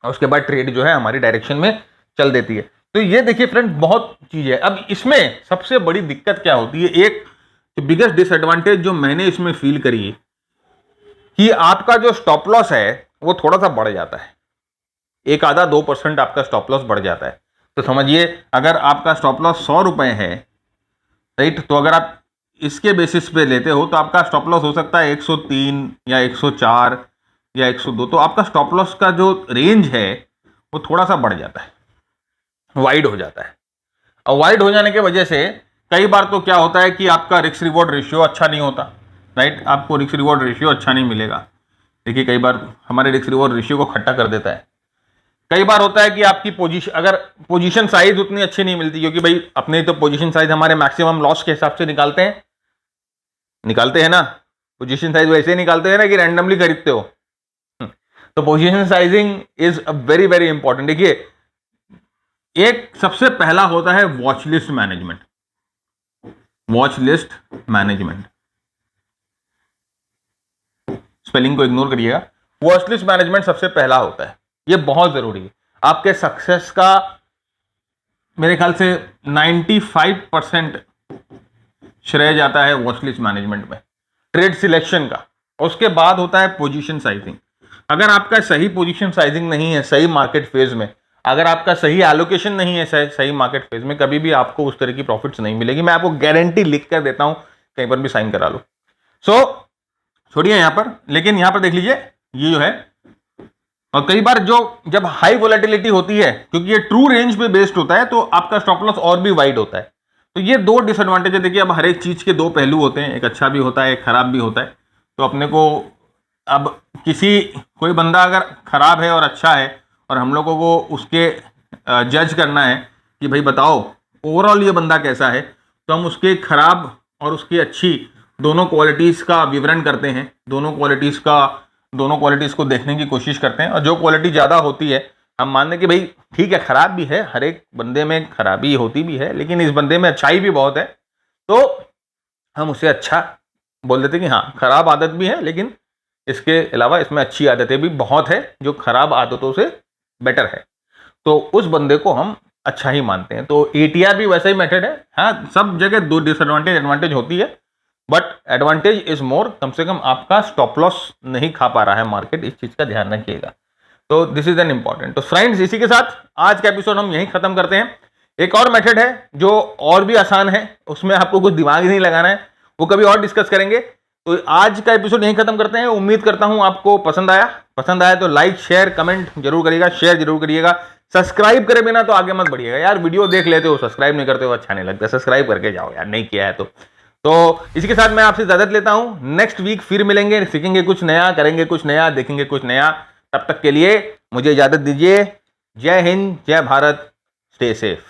और उसके बाद ट्रेड जो है हमारी डायरेक्शन में चल देती है। तो ये देखिए फ्रेंड, बहुत चीज है। अब इसमें सबसे बड़ी दिक्कत क्या होती है, एक बिगेस्ट डिसएडवांटेज जो मैंने इसमें फील करी है कि आपका जो स्टॉप लॉस है वो थोड़ा सा बढ़ जाता है, एक आधा 2% आपका स्टॉप लॉस बढ़ जाता है। तो समझिए अगर आपका स्टॉप लॉस 100 रुपए है, राइट, तो अगर आप इसके बेसिस पे लेते हो तो आपका स्टॉप लॉस हो सकता है 103 या 104 या 102। तो आपका स्टॉप लॉस का जो रेंज है वो थोड़ा सा बढ़ जाता है, वाइड हो जाता है। और वाइड हो जाने की वजह से कई बार तो क्या होता है कि आपका रिस्क रिवॉर्ड रेशियो अच्छा नहीं होता, राइट, आपको रिस्क रिवॉर्ड रेशियो अच्छा नहीं मिलेगा। देखिए कई बार हमारे रिस्क रिवॉर्ड रेशियो को खट्टा कर देता है। कई बार होता है कि आपकी पोजीशन, अगर पोजीशन साइज उतनी अच्छी नहीं मिलती, क्योंकि भाई अपने तो पोजीशन साइज हमारे मैक्सिमम लॉस के हिसाब से निकालते हैं ना, पोजीशन साइज वैसे निकालते हैं ना कि रैंडमली खरीदते हो। तो position sizing is very very important. देखिए एक सबसे पहला होता है watch list management. Watch list management, spelling को इग्नोर करिएगा, वॉच लिस्ट मैनेजमेंट सबसे पहला होता है। ये बहुत जरूरी है आपके सक्सेस का। मेरे ख्याल से 95% श्रेय जाता है वॉच लिस्ट मैनेजमेंट में, ट्रेड सिलेक्शन का। उसके बाद होता है पोजीशन साइजिंग। अगर आपका सही पोजीशन साइजिंग नहीं है सही मार्केट फेज में, अगर आपका सही एलोकेशन नहीं है सही मार्केट फेज में, कभी भी आपको उस तरह की प्रॉफिट्स नहीं मिलेगी। मैं आपको गारंटी लिख कर देता हूं, कहीं पर भी साइन करा लो। सो छोड़िए यहां पर, लेकिन यहां पर देख लीजिए ये जो है, और कई बार जब हाई वोलेटिलिटी होती है, क्योंकि ये ट्रू रेंज पे बेस्ड होता है, तो आपका स्टॉप लॉस और भी वाइड होता है। तो ये दो डिसएडवांटेज है। देखिए अब हर एक चीज के दो पहलू होते हैं, एक अच्छा भी होता है एक खराब भी होता है। तो अपने को अब कोई बंदा अगर खराब है और अच्छा है, और हम लोगों को उसके जज करना है कि भाई बताओ ओवरऑल ये बंदा कैसा है, तो हम उसके खराब और उसकी अच्छी दोनों क्वालिटीज का विवरण करते हैं, दोनों क्वालिटीज को देखने की कोशिश करते हैं। और जो क्वालिटी ज़्यादा होती है हम मान लें कि भाई ठीक है, खराब भी है, हर एक बंदे में खराबी होती भी है, लेकिन इस बंदे में अच्छाई भी बहुत है, तो हम उसे अच्छा बोल देते कि हाँ खराब आदत भी है, लेकिन इसके अलावा इसमें अच्छी आदतें भी बहुत है जो खराब आदतों से बेटर है, तो उस बंदे को हम अच्छा ही मानते हैं। तो एटीआर भी वैसा ही मेथड है। हाँ, सब जगह दो डिसएडवांटेज एडवांटेज होती है, बट एडवांटेज इज मोर, कम से कम आपका स्टॉप लॉस नहीं खा पा रहा है मार्केट, इस चीज का ध्यान रखिएगा। तो दिस इज एन इंपॉर्टेंट। तो फ्रेंड्स, इसी के साथ आज का एपिसोड हम यहीं खत्म करते हैं। एक और मेथड है जो और भी आसान है, उसमें आपको कुछ दिमाग ही नहीं लगाना है, वो कभी और डिस्कस करेंगे। तो आज का एपिसोड यहीं खत्म करते हैं। उम्मीद करता हूं आपको पसंद आया तो लाइक शेयर कमेंट जरूर करिएगा, शेयर जरूर करिएगा। सब्सक्राइब करे बिना तो आगे मत बढ़िएगा यार, वीडियो देख लेते हो सब्सक्राइब नहीं करते हो, अच्छा नहीं लगता, सब्सक्राइब करके जाओ यार, नहीं किया है तो इसी के साथ मैं आपसे इजाजत लेता हूं। नेक्स्ट वीक फिर मिलेंगे, सीखेंगे कुछ नया, करेंगे कुछ नया, देखेंगे कुछ नया। तब तक के लिए मुझे इजाजत दीजिए। जय हिंद, जय भारत, स्टे सेफ।